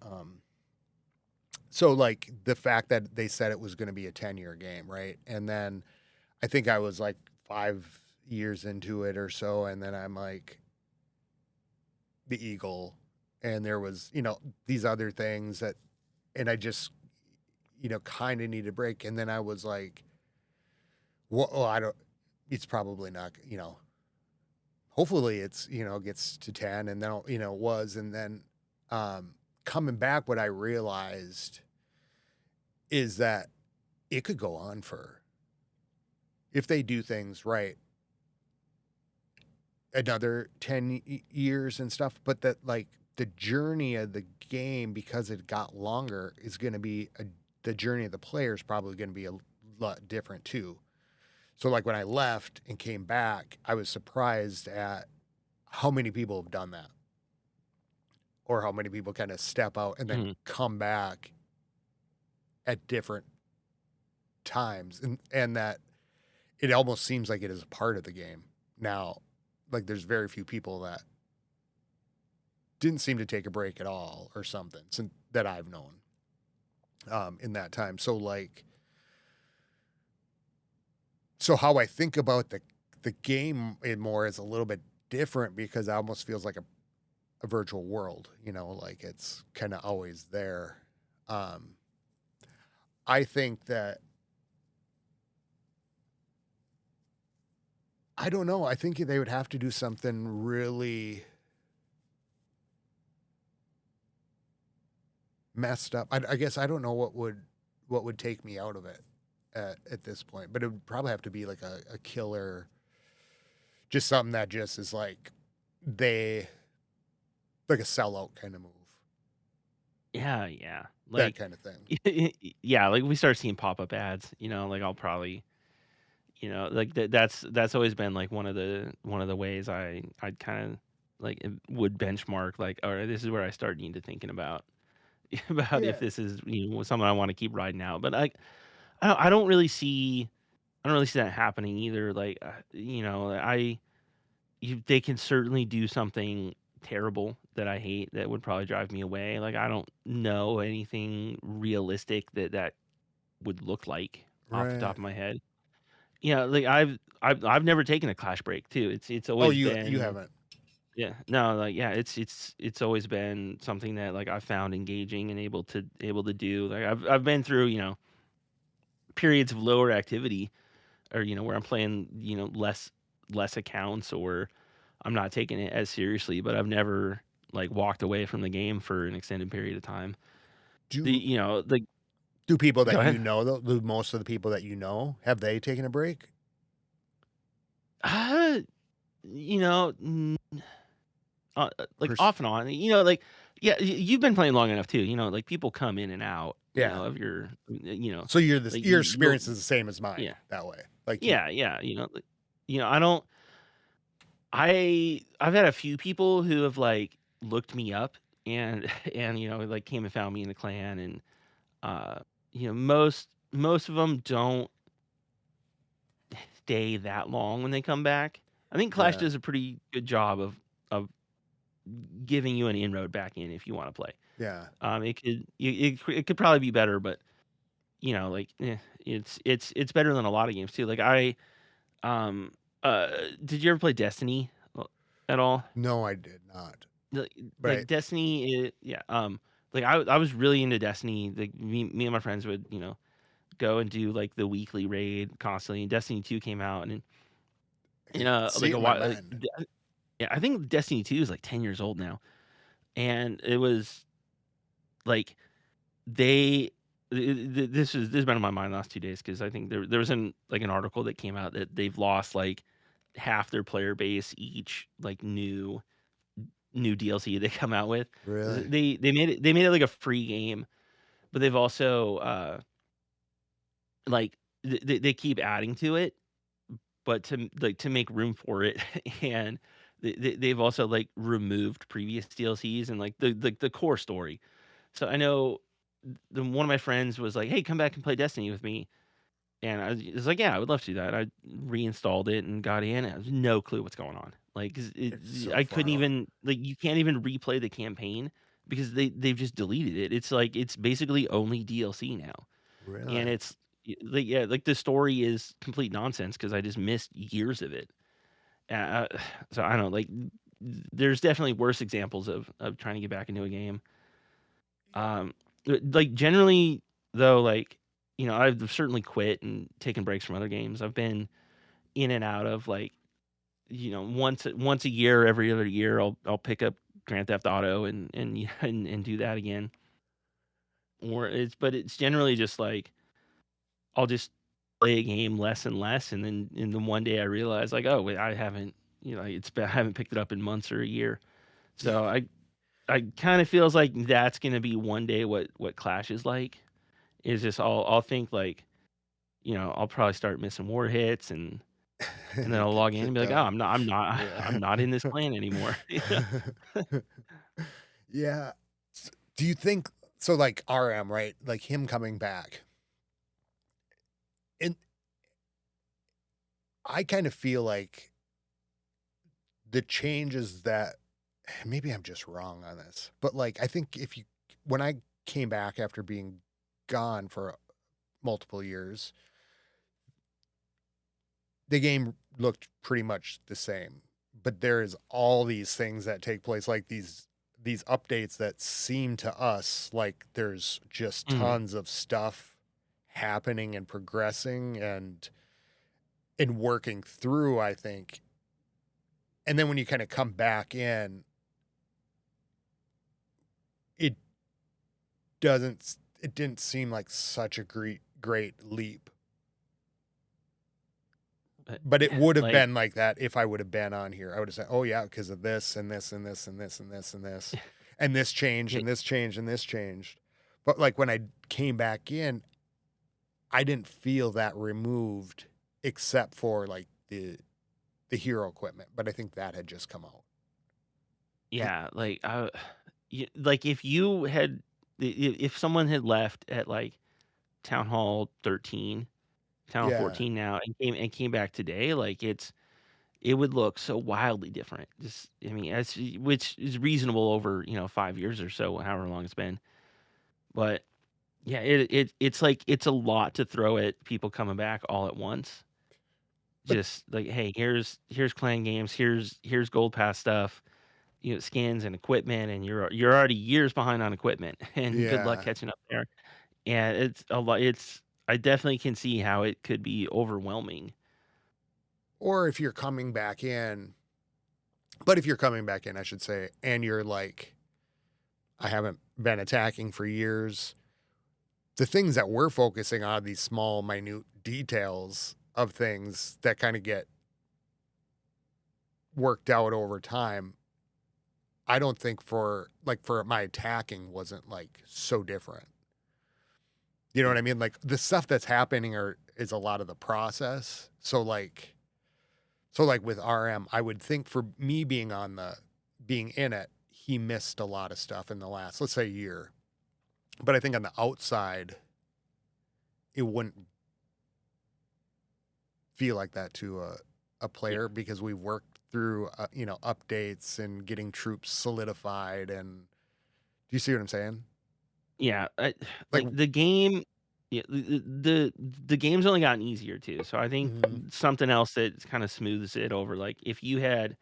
so, like, the fact that they said it was gonna be a 10-year game, right? And then I think I was, like, 5 years into it or so, and then I'm like, the Eagle, and there was, these other things that and I just, kinda need a break, and then I was like, well, I don't it's probably not, hopefully it's, gets to 10 and then, it was, and then, coming back, what I realized is that it could go on for if they do things right, another 10 years and stuff, but that, like, the journey of the game, because it got longer, is gonna be the journey of the player is probably gonna be a lot different too. So, like, when I left and came back, I was surprised at how many people have done that or how many people kinda step out and then Mhm. come back at different times, and that it almost seems like it is a part of the game now. Like, there's very few people that didn't seem to take a break at all or something since that I've known, in that time. So, like, so how I think about the game it more is a little bit different because it almost feels like a virtual world, like it's kind of always there. Um, I think that I don't know. I think they would have to do something really messed up. I guess I don't know what would take me out of it at this point, but it would probably have to be like a killer, just something that just is like they like a sellout kind of move, Yeah, yeah. that Like, kind of thing. yeah, like, we start seeing pop-up ads, like, I'll probably, like, that's always been, like, one of the ways I'd kinda, like, would benchmark, like, "Alright, this is where I start need to thinking about about if Yeah, this is, something I wanna keep riding out." But, I don't really see that happening either, like, they can certainly do something terrible that I hate that would probably drive me away, like, I don't know anything realistic that would look like off the right. top of my head. Yeah, like, I've never taken a clash break too, it's Oh, always you been haven't. yeah, no, like, yeah, it's always been something that, like, I found engaging and able to do, like, I've been through, periods of lower activity or, where I'm playing, less accounts or I'm not taking it as seriously, but I've never, like, walked away from the game for an extended period of time. Do Like do people go that ahead. though? Do most of the people that have they taken a break? Uh, you know, mm, like, Pers- off and on, like yeah, you've been playing long enough too, like, people come in and out, yeah. of your So like, your you'll experience is the same as mine yeah. that way. Like you, Yeah, like, I don't. I've had a few people who have, like, looked me up and and, like, came and found me in the clan, and, uh, most of them don't stay that long when they come back. I think Clash Yeah. does a pretty good job of giving you an inroad back in if you wanna play. Yeah. It could probably be better, but, like, it's better than a lot of games too. Like, um, did you ever play Destiny at all? No, I did not. Like But Destiny, yeah, like, I was really into Destiny. Like, me and my friends would, go and do, like, the weekly raid constantly, and Destiny 2 came out, and like, a see, my while man. yeah, I think Destiny 2 is, like, 10 years old now, and it was, like, they this has been on my mind the last 2 days because I think there was an article that came out that they've lost, like, half their player base each, like, new DLC they come out with. 'Cause Really? they made it like a free game, but they've also, like, they keep adding to it, but to make room for it, and they've also, like, removed previous DLCs and, like, the core story. So I know one of my friends was like, "Hey, come back and play Destiny with me." And I was like, "Yeah, I would love to do that." I reinstalled it and got in, and I have no clue what's going on. Like, 'cause It's so I couldn't far off. even like, you can't even replay the campaign because they've just deleted it. It's like it's basically only DLC now, and Really? it's like, yeah, like, the story is complete nonsense because I just missed years of it. So I don't know, like, there's definitely worse examples of trying to get back into a game. Um, like, generally, though, like, I've certainly quit and taken breaks from other games. I've been in and out of, like, once a year, every other year, I'll pick up Grand Theft Auto and do that again. But it's generally just like I'll just play a game less and less, and then one day I realize, like, oh wait, I haven't, I haven't picked it up in months or a year. Yeah. So I kind of feels like that's gonna be one day what Clash is like. Is just I'll think like, I'll probably start missing war hits, and then I'll Get log in and be kicked like, "Oh, out. I'm not I'm Yeah. not in this clan anymore." Yeah. Do you think so? Like RM, right? Like him coming back, and I kind of feel like the changes that maybe I'm just wrong on this, but like I think when I came back after being gone for multiple years, the game looked pretty much the same. But there is all these things that take place, like these updates that seem to us like there's just Mhm. tons of stuff happening and progressing and working through, I think. And then when you kind of come back in, it it didn't seem like such a great leap. But But it yeah, would have like been like that if I would have been on here. I would have said, "Oh yeah, because of this and this and this and this and this and this, and this changed yeah, and this changed and this changed." But like when I came back in, I didn't feel that removed, except for like the hero equipment. But I think that had just come out. It- yeah, like, like, if you had if someone had left at, like, Town Hall 13, Town Hall yeah, 14 now, and came back today, like, it would look so wildly different. Just I mean, which is reasonable over, 5 years or so, however long it's been. But, yeah, it's like it's a lot to throw at people coming back all at once. but Just like, "Hey, here's clan games, here's gold pass stuff, skins and equipment, and you're already years behind on equipment, and good luck yeah. catching up there." And it's a lot it's I definitely can see how it could be overwhelming. Or if you're coming back in, but if you're coming back in, I should say, and you're like, I haven't been attacking for years. The things that we're focusing on, these small, minute details of things that kind of get worked out over time. I don't think for my attacking wasn't like so different. You know what I mean? Like the stuff that's happening is a lot of the process. So So like with RM, I would think for me being in it, he missed a lot of stuff in the last, let's say, year. But I think on the outside, it wouldn't feel like that to a Yeah. player because we worked through updates and getting troops solidified. And do you see what I'm saying? Yeah, Like, like, the game yeah, the game's only gotten easier too, so I think mhm. something else that kinda smooths it over, like, if you had,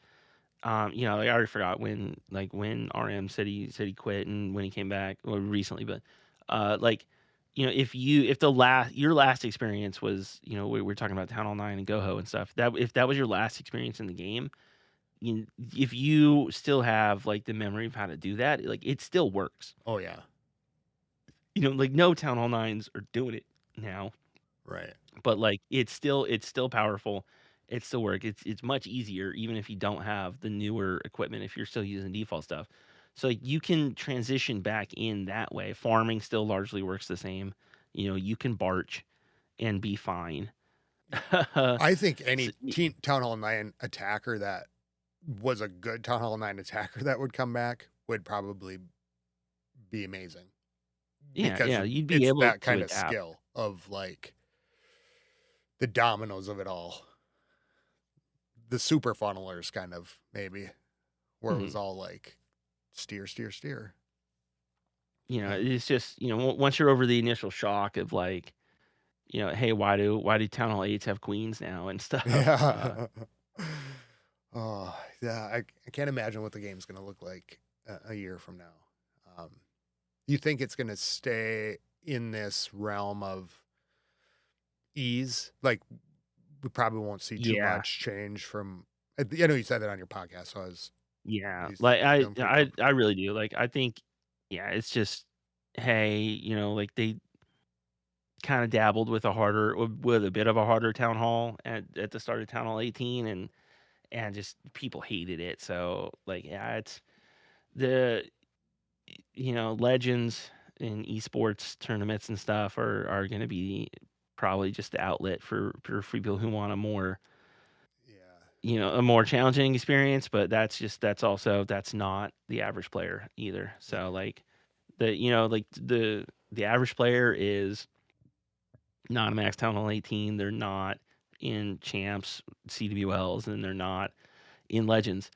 like, I already forgot when RM said he quit and when he came back, well, recently, but, like, if your last experience was, we're talking about Town Hall 9 and GoHo and stuff, that if that was your last experience in the game, if you still have, like, the memory of how to do that, like, it still works. Oh yeah, Like, no Town Hall 9s are doing it now, right. but, like, it's still powerful. It still work. It's much easier even if you don't have the newer equipment, if you're still using default stuff. So, like, you can transition back in that way. Farming still largely works the same. You can barch and be fine. I think S any Town Hall 9 attacker that was a good Town Hall 9 attacker that would come back would probably be amazing Yeah, because yeah, you'd be it's able that to kind of adapt. skill of like the dominoes of it all. The super funnelers kind of maybe where it was Mhm. all like steer, steer, steer. It's just, once you're over the initial shock of, like, "Hey, why do Town Hall 8s have queens now?" and stuff, Yeah. Oh, yeah. I can't imagine what the game's going to look like a year from now. Um, you think it's going to stay in this realm of ease? Like, we probably won't see too yeah. much change from. I know you said that on your podcast, so I was Yeah, you like, I feeling pretty I I comfortable. really do, like, I think yeah, it's just, hey, like, they kinda dabbled with a bit of a harder town hall at the start of Town Hall 18, and just people hated it, so, like, yeah, it's the legends in esports tournaments and stuff are gonna be probably just the outlet for people who want Yeah. a more challenging experience, but that's not the average player either. Yeah. So, like, the average player is not a max town hall 18. They're not in champs, CWLs, and they're not in legends.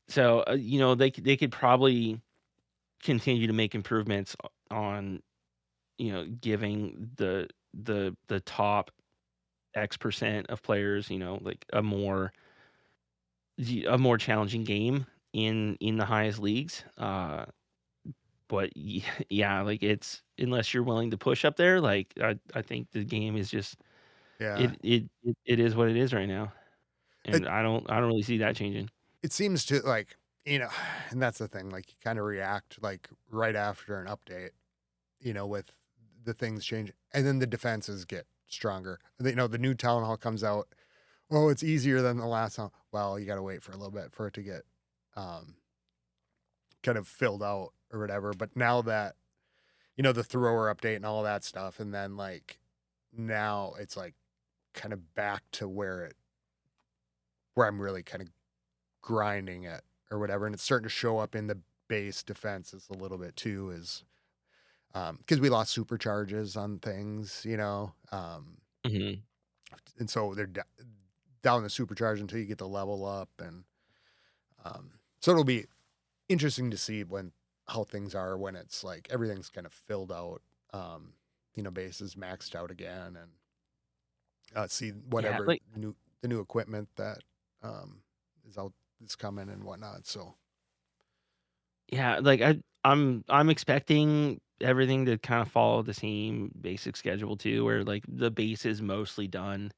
So, they could probably continue to make improvements on, giving the top X% of players, like a more challenging game in the highest leagues. But yeah, like, it's unless you're willing to push up there, like, I think the game is just Yeah. it is what it is right now, It and I don't really see that changing. it seems to like, and that's the thing, like you kind of react like right after an update, with the things changing. And then the defenses get stronger. The new town hall comes out. Oh, it's easier than the last one. Well, you got to wait for a little bit for it to get um, kind of filled out or whatever. But now that, the thrower update and all that stuff, and then like now it's like kind of back to where I'm really kind of grinding it or whatever. And it's starting to show up in the base defenses a little bit too, is because we lost supercharges on things, Mhm. and so they're down the supercharge until you get the level up. And so it'll be interesting to see how things are when it's like everything's kind of filled out, bases maxed out again, and see Yeah, whatever like the new equipment that um, is coming and whatnot. So yeah, like, I'm expecting everything to kinda follow the same basic schedule too, where, like, the base is mostly done,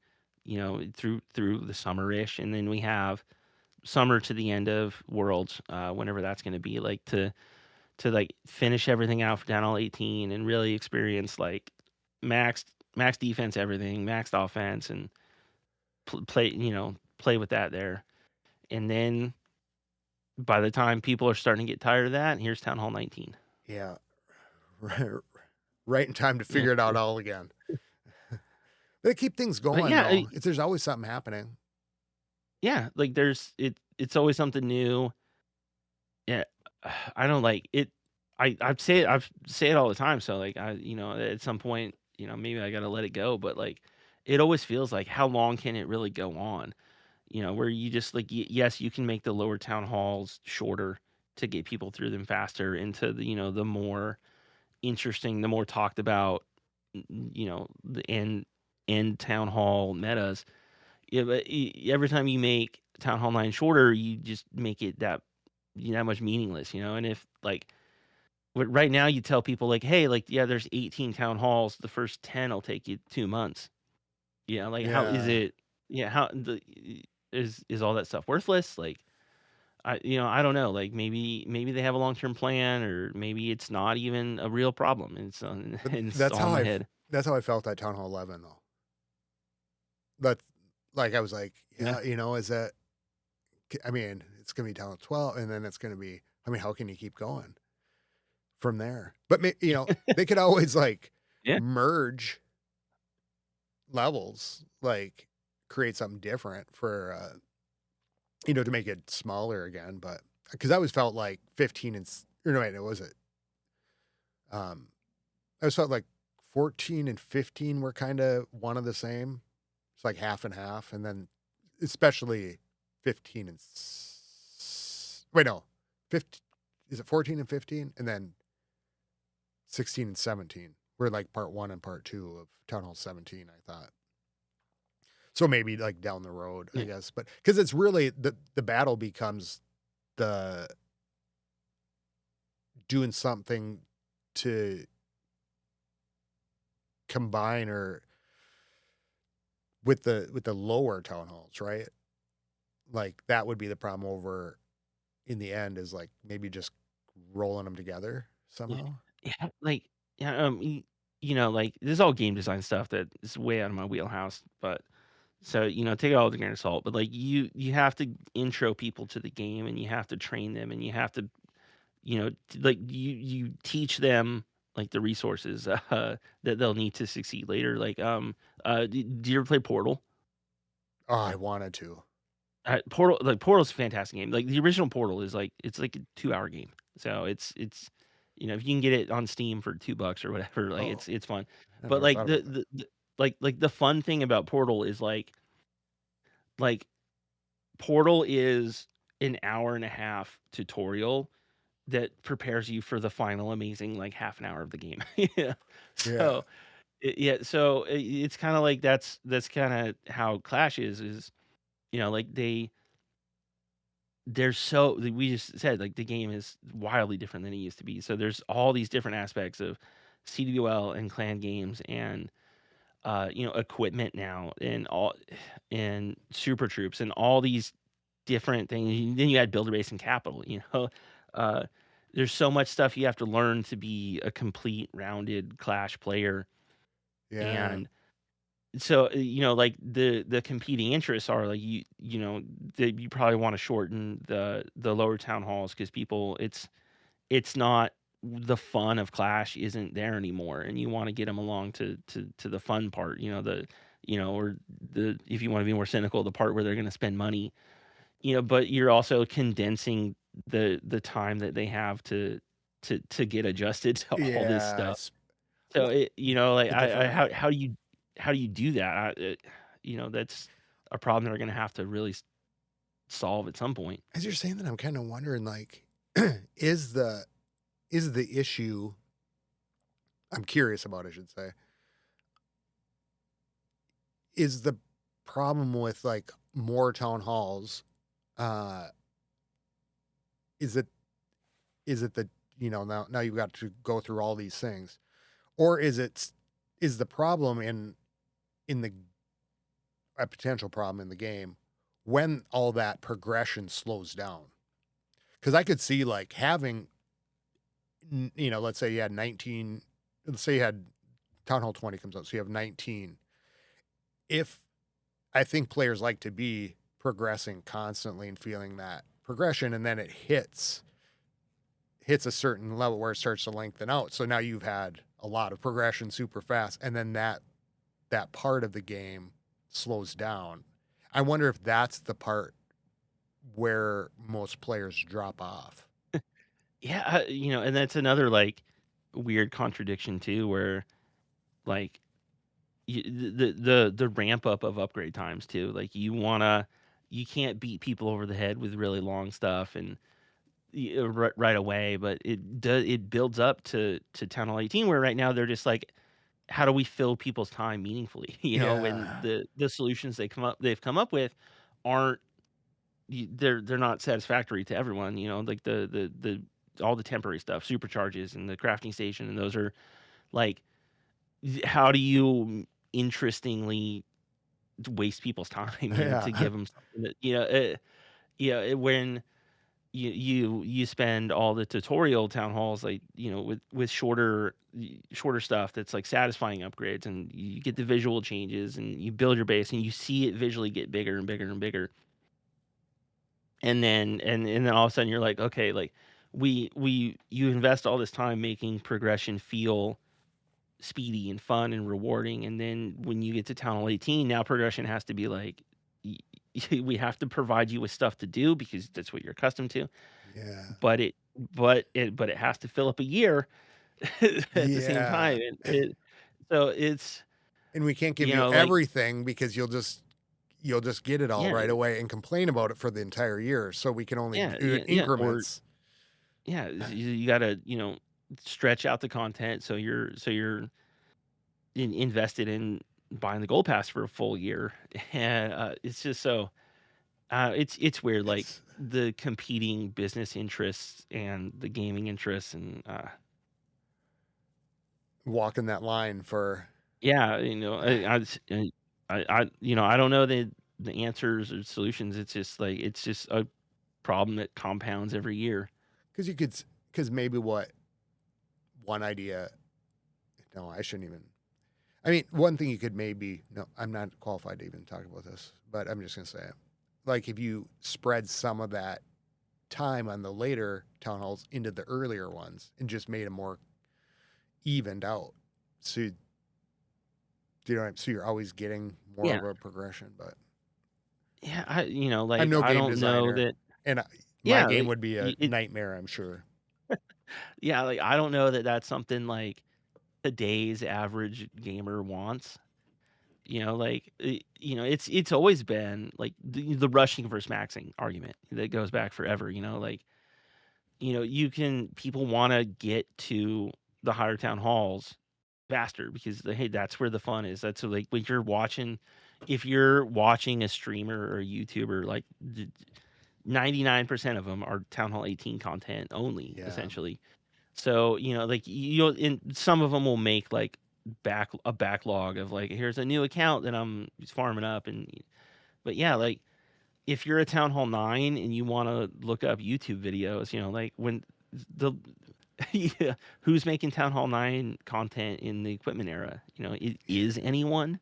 through the summer-ish, and then we have summer to the end of Worlds, whenever that's gonna be, like, to finish everything out for Down All 18 and really experience, like, maxed max defense everything, maxed offense, and play with that there. And then by the time people are starting to get tired of that, here's Town Hall 19. yeah, right, right in time to Yeah. figure it out all again. They keep things But going yeah, though. There's always something happening. yeah, like it's always something new. Yeah, I don't like it. I've say it all the time. So like at some point maybe I gotta let it go. But like it always feels like how long can it really go on? Where you just like yes you can make the lower town halls shorter to get people through them faster into the more interesting, the more talked about, the end town hall metas. Yeah, but every time you make Town Hall 9 shorter, you just make it that much meaningless, and if, like, right now you tell people, like, "Hey, like, yeah, there's 18 town halls, the first 10 will take you 2 months." Like, how is Yeah. it how is all that stuff worthless? Like, I don't know, like, maybe they have a long-term plan, or maybe it's not even a real problem, and it's But and it's all in my head. that's how I felt at Town Hall 11 though. But like I was like, Yeah. yeah, is that I mean, it's gonna be Town Hall 12 and then it's gonna be I mean, how can you keep going from there? But they could always like Yeah. merge levels, like create something different for to make it smaller again, but because I always felt like 15 or no, wait, it was it. Um, I always felt like 14 and 15 were kind of one of the same. It's like half and half, and then especially 15 and wait, no, 15 is it 14 and 15, and then 16 and 17 were like part one and part two of Town Hall 17. I thought so maybe like down the road, I Yeah. guess, but because it's really the battle becomes the doing something to combine or with the lower town halls, right? Like that would be the problem over in the end is like maybe just rolling them together Yeah. somehow. Yeah, like, yeah, like, this is all game design stuff that is way out of my wheelhouse, but so, take it all with a grain of salt, but, like, you have to intro people to the game, and you have to train them, and you have to, like, you teach them, like, the resources, that they'll need to succeed later, like, do you ever play Portal? Oh, I wanted to. Portal's a fantastic game. Like, the original Portal is like it's like a 2-hour game. So it's if you can get it on Steam for $2 or whatever, like, Oh, it's fun. I But, never like, thought about that. the fun thing about Portal is, like, Portal is an hour and a half tutorial that prepares you for the final amazing, like, half an hour of the game. Yeah. Yeah, So, yeah, so it's kinda like that's kinda how Clash is, like, there's so like we just said, like, the game is wildly different than it used to be. So there's all these different aspects of CWL and clan games and, equipment now and all and super troops and all these different things. Then you add builder base and capital, Uh, there's so much stuff you have to learn to be a complete rounded Clash player. yeah, And so, like, the competing interests are, like, that you probably wanna shorten the lower town halls because people it's not the fun of Clash isn't there anymore, and you wanna get them along to the fun part, or the if you wanna be more cynical, the part where they're gonna spend money, but you're also condensing the time that they have to get adjusted to all this yeah. stuff. So Well, like, the I different how do you do that? That's a problem they're gonna have to really solve at some point. as you're saying that, I'm kind of wondering like, is the issue? I'm curious about. I should say, is the problem with like more town halls? Uh, is it that now you've got to go through all these things, or is the problem in the a potential problem in the game when all that progression slows down? Because I could see like having let's say you had 19, let's say you had Town Hall 20 comes out, so you have 19. If I think players like to be progressing constantly and feeling that progression, and then it hits a certain level where it starts to lengthen out. So now you've had a lot of progression super fast, and then that part of the game slows down. I wonder if that's the part where most players drop off. Yeah, and that's another like weird contradiction too, where like the ramp up of upgrade times too. Like you can't beat people over the head with really long stuff and right away, but it builds up to Town Hall 18, where right now they're just like, how do we fill people's time meaningfully? When Yeah. the solutions they've come up with aren't they're not satisfactory to everyone. Like the all the temporary stuff, supercharges and the crafting station, and those are like, how do you interestingly waste people's time, to Yeah. give them something that, when you spend all the tutorial town halls, like, with shorter stuff that's like satisfying upgrades, and you get the visual changes and you build your base and you see it visually get bigger and bigger and bigger. And then all of a sudden you're like, okay, like you invest all this time making progression feel speedy and fun and rewarding, and then when you get to Town Hall 18, now progression has to be like, we have to provide you with stuff to do because that's what you're accustomed to, Yeah. but it has to fill up a year at the same Yeah. time, and so it's, And we can't give you like, everything because you'll just get it all yeah, right away and complain about it for the entire year. So we can only yeah, do it yeah, yeah, or increments. yeah, you gotta, stretch out the content, so you're invested in buying the gold pass for a full year. And it's just so, it's weird, like It's the competing business interests and the gaming interests, and walking that line for yeah, I don't know the answers or solutions. It's just like, it's just a problem that compounds every year. because you could because maybe what one idea. No, I shouldn't even. I mean, one thing you could maybe. No, I'm not qualified to even talk about this, but I'm just gonna say it. Like if you spread some of that time on the later town halls into the earlier ones and just made them more evened out. So so you're always getting more Yeah, of a progression. But yeah, I'm like, no I game don't know designer, that. and my Yeah, game like, would be a nightmare, I'm sure. yeah, like, I don't know that that's something like today's average gamer wants. Like, it's always been like the rushing versus maxing argument that goes back forever. Like, people want to get to the higher town halls faster because, hey, that's where the fun is. That's like when you're watching, if you're watching a streamer or a YouTuber, like 99% of them are Town Hall 18 content only, Yeah. essentially. So, like, some of them will make like a backlog of like, here's a new account that I'm farming up, but yeah, like, if you're a Town Hall 9 and you want to look up YouTube videos, like when the yeah, who's making Town Hall 9 content in the equipment era? Is anyone?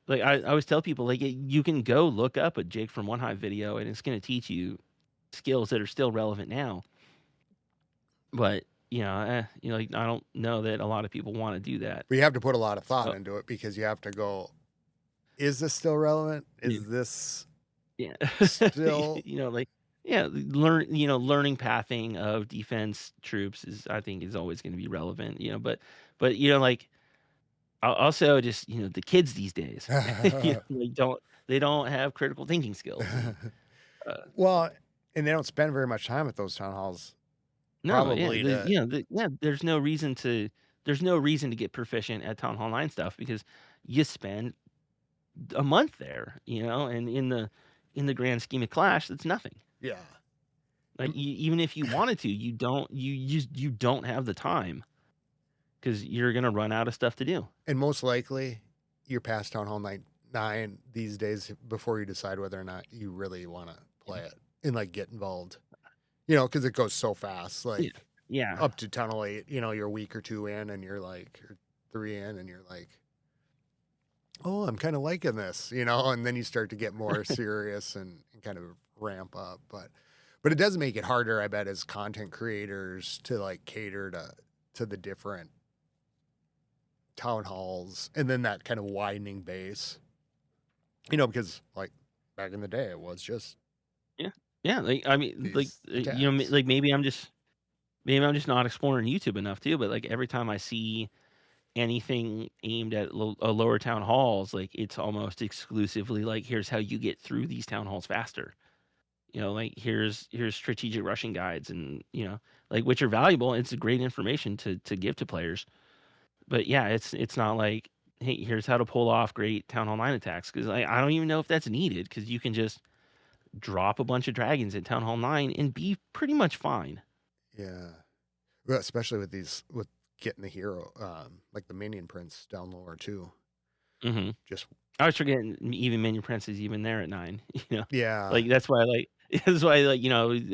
Like I always tell people, like, you can go look up a Jake from One Hive video and it's going to teach you skills that are still relevant now. But, like, I don't know that a lot of people want to do that. But you have to put a lot of thought So, into it because you have to go, is this still relevant? yeah. Is this Yeah. still Like, yeah, learning pathing of defense troops is, I think, is always going to be relevant, but, like, also just, the kids these days, they don't have critical thinking skills, and uh, well, and they don't spend very much time at those town halls no, yeah, probably to there's no reason to get proficient at Town Hall 9 stuff because you spend a month there, and in the grand scheme of Clash, that's nothing. yeah. Like, And, even if you wanted to, you don't have the time because you're gonna run out of stuff to do. and most likely you're past town hall nine these days before you decide whether or not you really want to play it and like get involved. Because it goes so fast. Yeah, Like yeah, up to town hall 8, you're a week or two in and you're like, or 3 in and you're like, oh, I'm kind of liking this, and then you start to get more serious and kind of ramp up. But it does make it harder, I bet, as content creators to like cater to the different town halls and then that kind of widening base. because like back in the day, it was just Yeah. Yeah, like, I mean, like, these attacks. like, maybe I'm just not exploring YouTube enough too, but, like, every time I see anything aimed at lower town halls, like, it's almost exclusively, like, "Here's how you get through these town halls faster." Like, here's strategic rushing guides and, like, which are valuable, it's great information to give to players. But, yeah, it's not like, "Hey, here's how to pull off great Town Hall 9 attacks," 'cause I don't even know if that's needed because you can just drop a bunch of dragons at Town Hall 9 and be pretty much fine. Yeah. Well, especially with getting the hero, like the minion prince down lower too. Mhm. Just I was forgetting even Minion Prince is even there at 9, you know? yeah. Like, that's why, like that's why, like,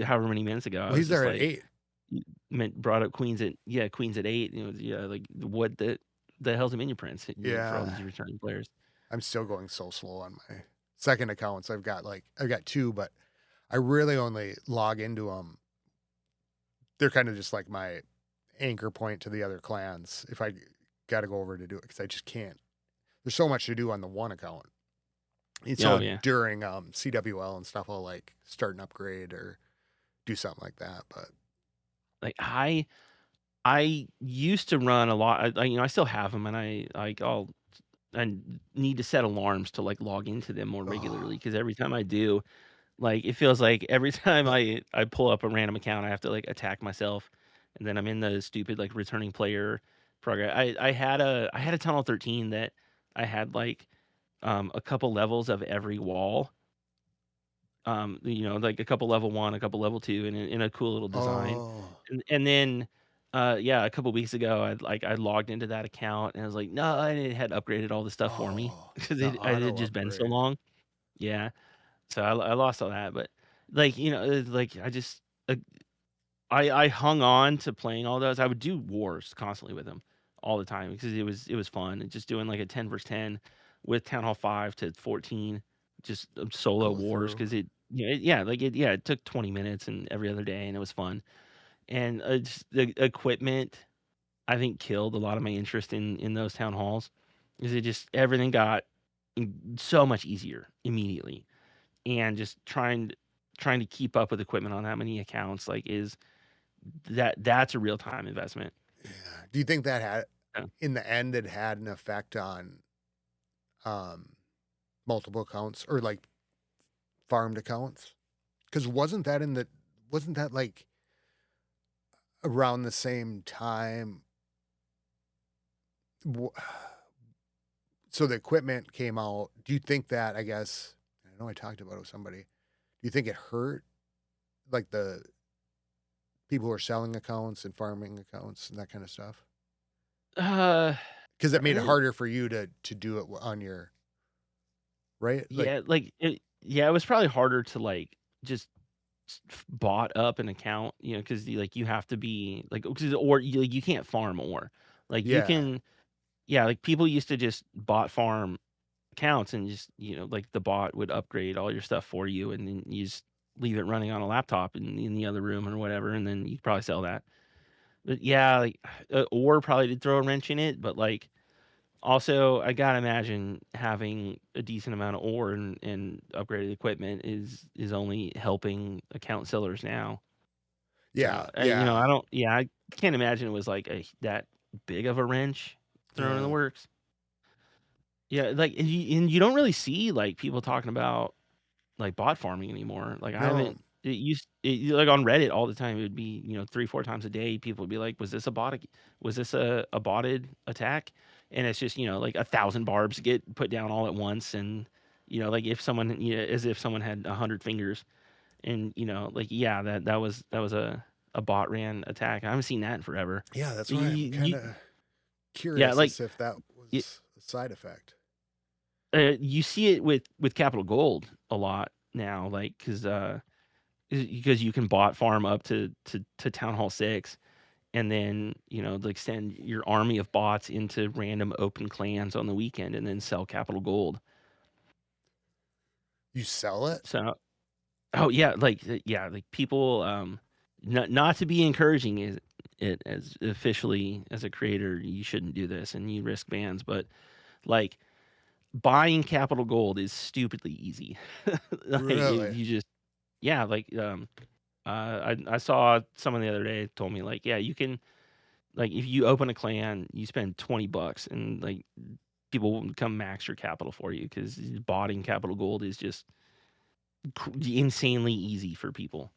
however many minutes ago, I Well, was he's just there at like, 8. brought up Queens at 8, yeah, like, what the hell's a Minion Prince, for all Yeah. these returning players? I'm still going so slow on my second accounts. I've got 2, but I really only log into them. They're kind of just like my anchor point to the other clans if I got to go over to do it because I just can't. There's so much to do on the one account. And Oh, so yeah. during CWL and stuff, I'll like start an upgrade or do something like that. But Like, I used to run a lot. I still have them, and I need to set alarms to, like, log into them more regularly oh, because every time I do, like, it feels like every time I pull up a random account, I have to, like, attack myself, and then I'm in the stupid, like, returning player program. I had a Tunnel 13 that I had, like, a couple levels of every wall, like a couple level 1, a couple level 2 in a cool little design. oh, And then, yeah, a couple weeks ago, I logged into that account, and I was like, "No," and it had upgraded all the stuff for me oh, because the it had auto just been so upgrade. long. Yeah. So I lost all that, but, like, it's like, I hung on to playing all those. I would do wars constantly with them all the time because it was fun and just doing, like, a 10 versus 10 with Town Hall 5 to 14, just, solo Go wars through. 'cause it took 20 minutes and every other day, and it was fun. And, just the equipment, I think, killed a lot of my interest in those town halls, because it just everything got so much easier immediately, and just trying to keep up with equipment on that many accounts, like, that's a real time investment. Yeah. Do you think that had Yeah. in the end it had an effect on um multiple accounts or like farmed accounts? Because wasn't that like around the same time? w- So the equipment came out. Do you think that, I guess, I know I talked about it with somebody. Do you think it hurt like the people who are selling accounts and farming accounts and that kind of stuff? Uh, Because it made it eh, harder for you to do it on your right? Like, yeah, it was probably harder to, like, just bought up an account, because you have to be like, 'cause or you can't farm or like you yeah, can, yeah, like people used to just bot farm accounts and just, like the bot would upgrade all your stuff for you and then you just leave it running on a laptop in the other room or whatever, and then you could probably sell that. But yeah, like, or probably did throw a wrench in it, but, like, also I gotta imagine having a decent amount of ore and upgraded equipment is only helping account sellers now. So, yeah, yeah, I don't, yeah, I can't imagine it was like that big of a wrench thrown in the yeah. works. Yeah, like, and you don't really see, like, people talking about, like, bot farming anymore. Like, I No, haven't like, on Reddit all the time, it would be, 3, 4 times a day, people would be like, was this a botted attack?" And it's just, like 1,000 barbs get put down all at once, and, like, if someone, as if someone had 100 fingers, and, like, yeah, that was a bot ran attack. I haven't seen that in forever. yeah. That's But why I'm kind you of yeah, curious like, as if that y was a side effect. you see it with Capital Gold a lot now, like, because you can bot farm up to Town Hall 6, and then, like, send your army of bots into random open clans on the weekend and then sell Capital Gold. You sell it? So, oh, yeah, like, people, not to be encouraging it as officially as a creator, you shouldn't do this and you risk bans, but, like, buying capital gold is stupidly easy. Like, Really? you just yeah, like, I saw someone the other day told me, like, "Yeah, you can" like, if you open a clan, you spend $20 and, like, people will come max your capital for you because botting capital gold is just insanely easy for people.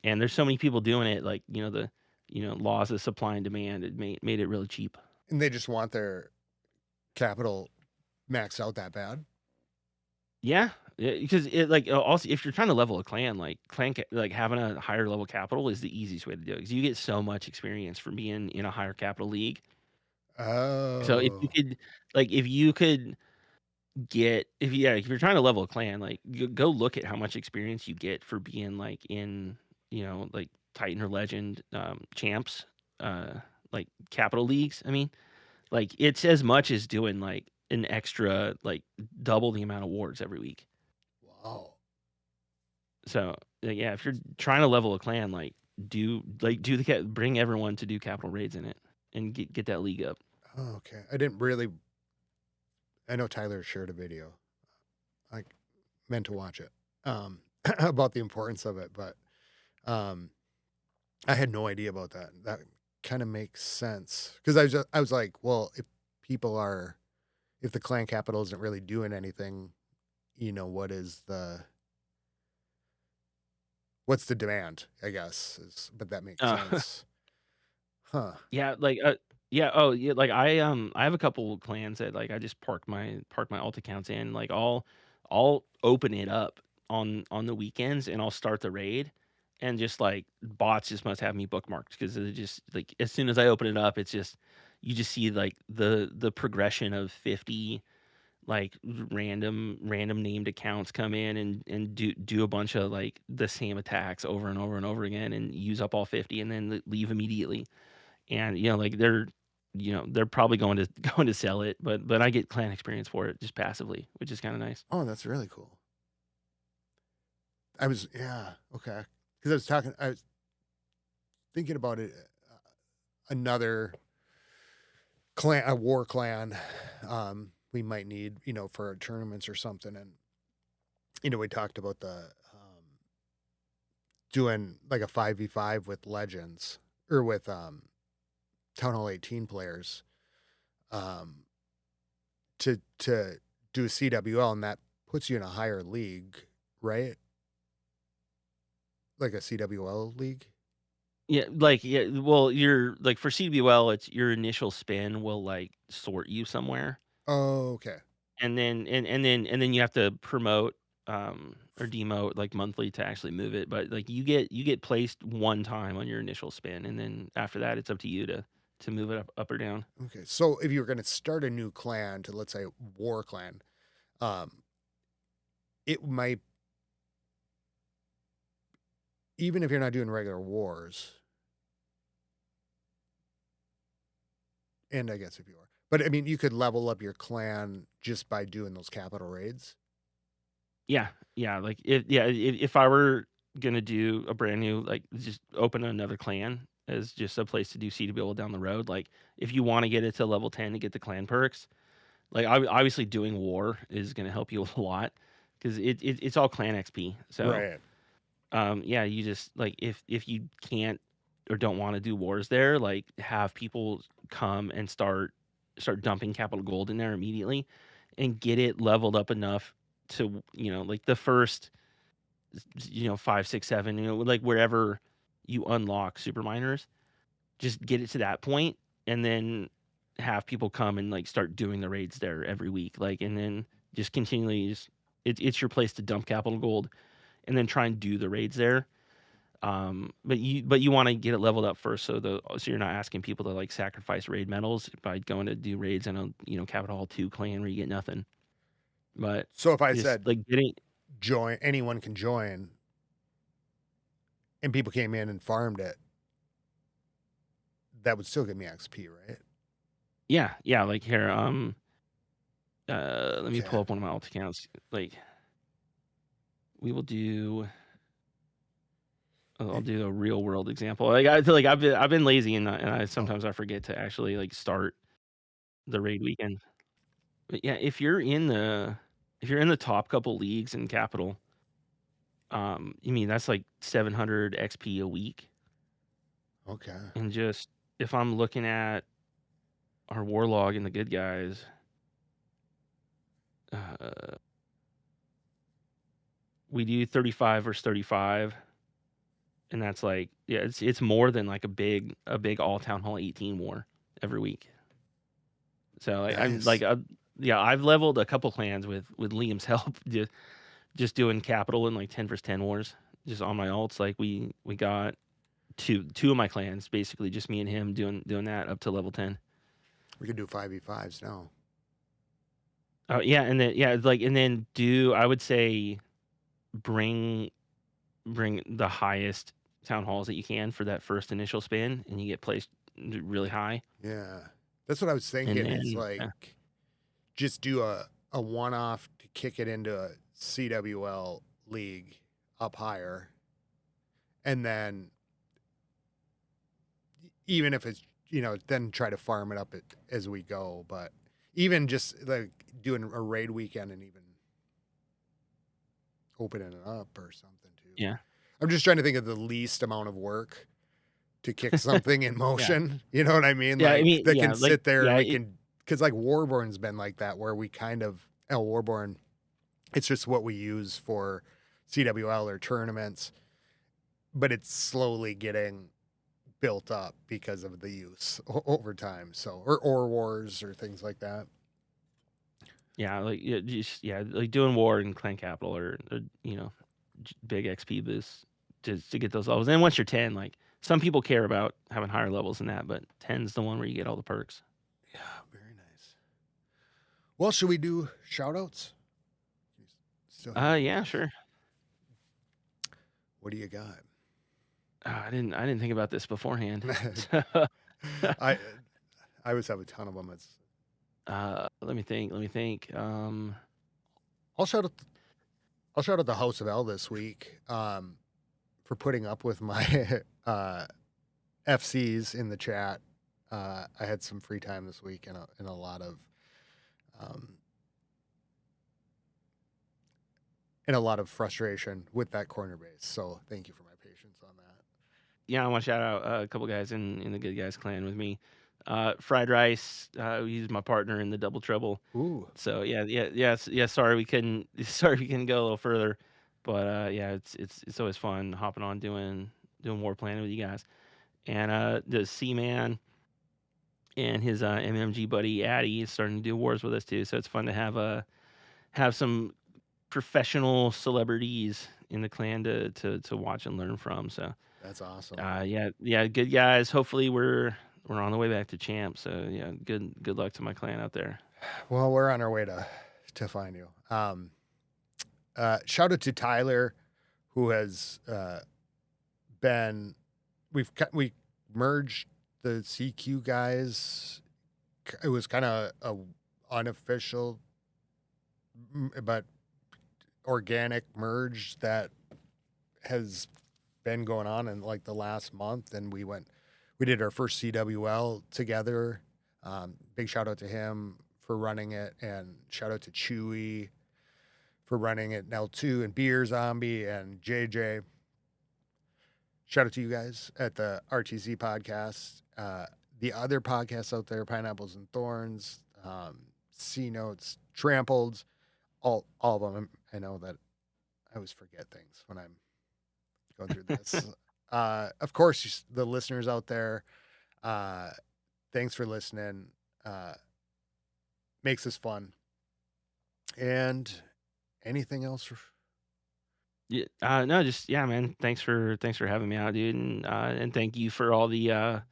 And there's so many people doing it, like, laws of supply and demand, it made it really cheap. And they just want their capital maxed out that bad? Yeah, because also, if you're trying to level a clan, like, like, having a higher level capital is the easiest way to do it because you get so much experience from being in a higher capital league. So Oh. if you could if you're trying to level a clan, like, go look at how much experience you get for being, like, in, like, Titan or Legend, champs, like, capital leagues, I mean. Like, it's as much as doing, like, an extra, like, double the amount of wards every week. Wow. So, yeah, if you're trying to level a clan, do bring everyone to do capital raids in it and get that league up. Oh, okay. I didn't really I know Tyler shared a video. I meant to watch it, about the importance of it, but, um, I had no idea about that. That kinda makes sense because I was like, "Well, people are if the clan capital isn't really doing anything, what is what's the demand, I guess, but that makes Uh, sense. Huh. yeah, yeah, oh, yeah, like, I have a couple clans that, like, I just park my alt accounts in, like, I'll open it up on the weekends, and I'll start the raid, and just, like, bots just must have me bookmarked because it just like, as soon as I open it up, it's just you just see, like, the progression of 50, like, random named accounts come in and do a bunch of, like, the same attacks over and over and over again and use up all 50 and then leave immediately. And, like, they're probably going to going to sell it, but I get clan experience for it just passively, which is kinda nice. Oh, that's really cool. Yeah, okay. Because I was thinking about it, another a war clan, we might need, for tournaments or something, and, we talked about doing, like, a 5v5 with legends or with, Town Hall 18 players, um, to do a CWL, and that puts you in a higher league, right? Like a CWL league? Yeah, well, for CBUL, it's your initial spin will, like, sort you somewhere, Oh, okay. and then you have to promote, or demote, like, monthly to actually move it, but, like, you get placed one time on your initial spin, and then after that, it's up to you to move it up or down. Okay. So if you were gonna start a new clan to, let's say, war clan, um, it might even if you're not doing regular wars, and I guess if you are, but I mean, you could level up your clan just by doing those capital raids. Yeah, yeah, like, if I were gonna do a brand new, like, just open another clan as just a place to do CWL down the road, like, if you wanna get it to level 10 to get the clan perks, like, obviously doing war is gonna help you a lot 'cause it's all clan XP, so, Right. yeah, you just like, if you can't or don't wanna do wars there, like, have people come and start dumping capital gold in there immediately and get it leveled up enough to, like, the first 5, 6, 7, like, wherever you unlock super miners, just get it to that point and then have people come and, like, start doing the raids there every week, like, and then just continually just it's your place to dump capital gold and then try and do the raids there. But you wanna get it leveled up first so you're not asking people to, like, sacrifice raid medals by going to do raids in a, Capital Hall 2 clan where you get nothing. But So if I just, said like, getting join, anyone can join, and people came in and farmed it, that would still give me XP, right? yeah, yeah, like, here, let me Okay. pull up one of my alt accounts. Like, we will do I'll Eh, do a real world example. Like, I feel like I've been lazy and I Oh, sometimes I forget to actually, like, start the raid weekend. But yeah, if you're in the top couple leagues in Capital, you mean that's like 700 XP a week. Okay. And just if I'm looking at our Warlog and the good guys, we do 35 versus 35, and that's like it's more than like a big all Town Hall 18 war every week. So like, I'm Nice. like I've leveled a couple clans with Liam's help, just doing Capital and like 10 versus 10 wars just on my alts. Like we got two of my clans, basically just me and him doing that up to level 10. We could do 5v5s now. Yeah, and then and then I would say bring the highest town halls that you can for that first initial spin, and you get placed really high. Yeah. That's what I was And thinking. Is then like just do a one-off to kick it into a CWL league up higher, and then even if it's then try to farm it up as we go. But even just like doing a raid weekend and even opening it up or something too. yeah, I'm just trying to think of the least amount of work to kick something in yeah, motion. You know what I mean? yeah. I Like mean, that yeah, can sit there and we it, can, because like Warborn's been like that where we kind of Warborn, it's just what we use for CWL or tournaments, but it's slowly getting built up because of the use over time. So or wars or things like that. yeah, like doing war and clan capital or big XP boosts to get those levels. And once you're 10, like some people care about having higher levels than that, but 10's the one where you get all the perks. Yeah, very nice. Well, should we do shout outs? Still hanging with Yeah, us? sure. What do you got? I didn't think about this beforehand. I I always have a ton of them. It's Let me think. I'll shout out I'll shout out the House of L this week for putting up with my FCs in the chat. I had some free time this week and a lot of um, frustration with that corner base. So thank you for my patience on that. Yeah, I want to shout out a couple guys in the Good Guys clan with me. Fried Rice, he's my partner in the Double Trouble. Ooh, So yeah. Sorry we couldn't sorry we couldn't go a little further, but yeah, it's always fun hopping on doing war planning with you guys. And the C-Man and his MMG buddy Addy is starting to do wars with us too. So it's fun to have some professional celebrities in the clan to watch and learn from. So that's awesome. yeah, good guys. Hopefully we're on the way back to champ. So yeah, good luck to my clan out there. Well, we're on our way to find you. Shout out to Tyler, who has been we merged the CQ guys. It was kind of a unofficial but organic merge that has been going on in like the last month, and we did our first CWL together. Big shout out to him for running it, and shout out to Chewy for running it, L2 and Beer Zombie and JJ. Shout out to you guys at the RTC podcast. The other podcasts out there, Pineapples and Thorns, C Notes, Trampled, all of them. I know that I always forget things when I'm going through this. Of course, the listeners out there, thanks for listening. Makes this fun. And anything else? Yeah, no, just yeah, man. Thanks for having me out, dude, and thank you for all the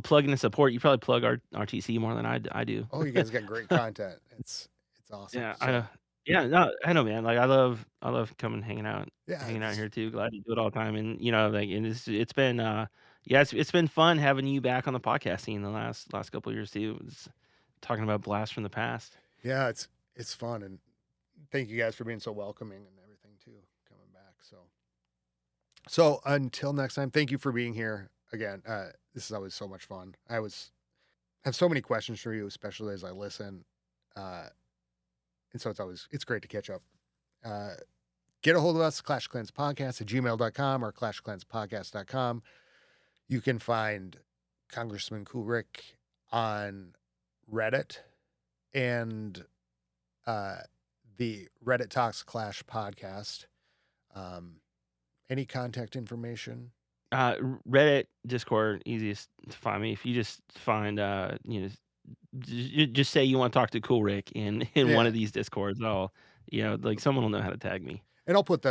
plugging and support. You probably plug our RTC more than I do. Oh, you guys got great content. It's awesome. Yeah, So yeah, no, I know, man. Like I love coming yeah, hanging out it's here too. Glad to do it all the time, and like, and it's been yeah, it's been fun having you back on the podcast scene the last couple of years too. It's talking about blast from the past. yeah, it's fun, and thank you guys for being so welcoming and everything too, coming back. So until next time, thank you for being here again. This is always so much fun. I have so many questions for you, especially as I listen. And so it's great to catch up. Get a hold of us, ClashofClansPodcast@gmail.com or ClashofClansPodcast.com. You can find Congressman Cool Rick on Reddit and the Reddit Talks Clash podcast. Any contact information? Reddit, Discord, easiest to find me. If you just find, just say you want to talk to Cool Rick in one of these Discords, I'll, like someone will know how to tag me. And I'll put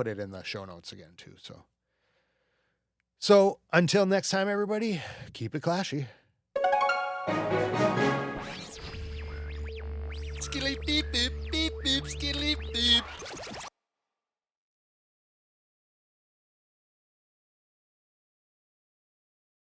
it in the show notes again too. So until next time, everybody, keep it clashy. Skilly beep beep beep beep skilly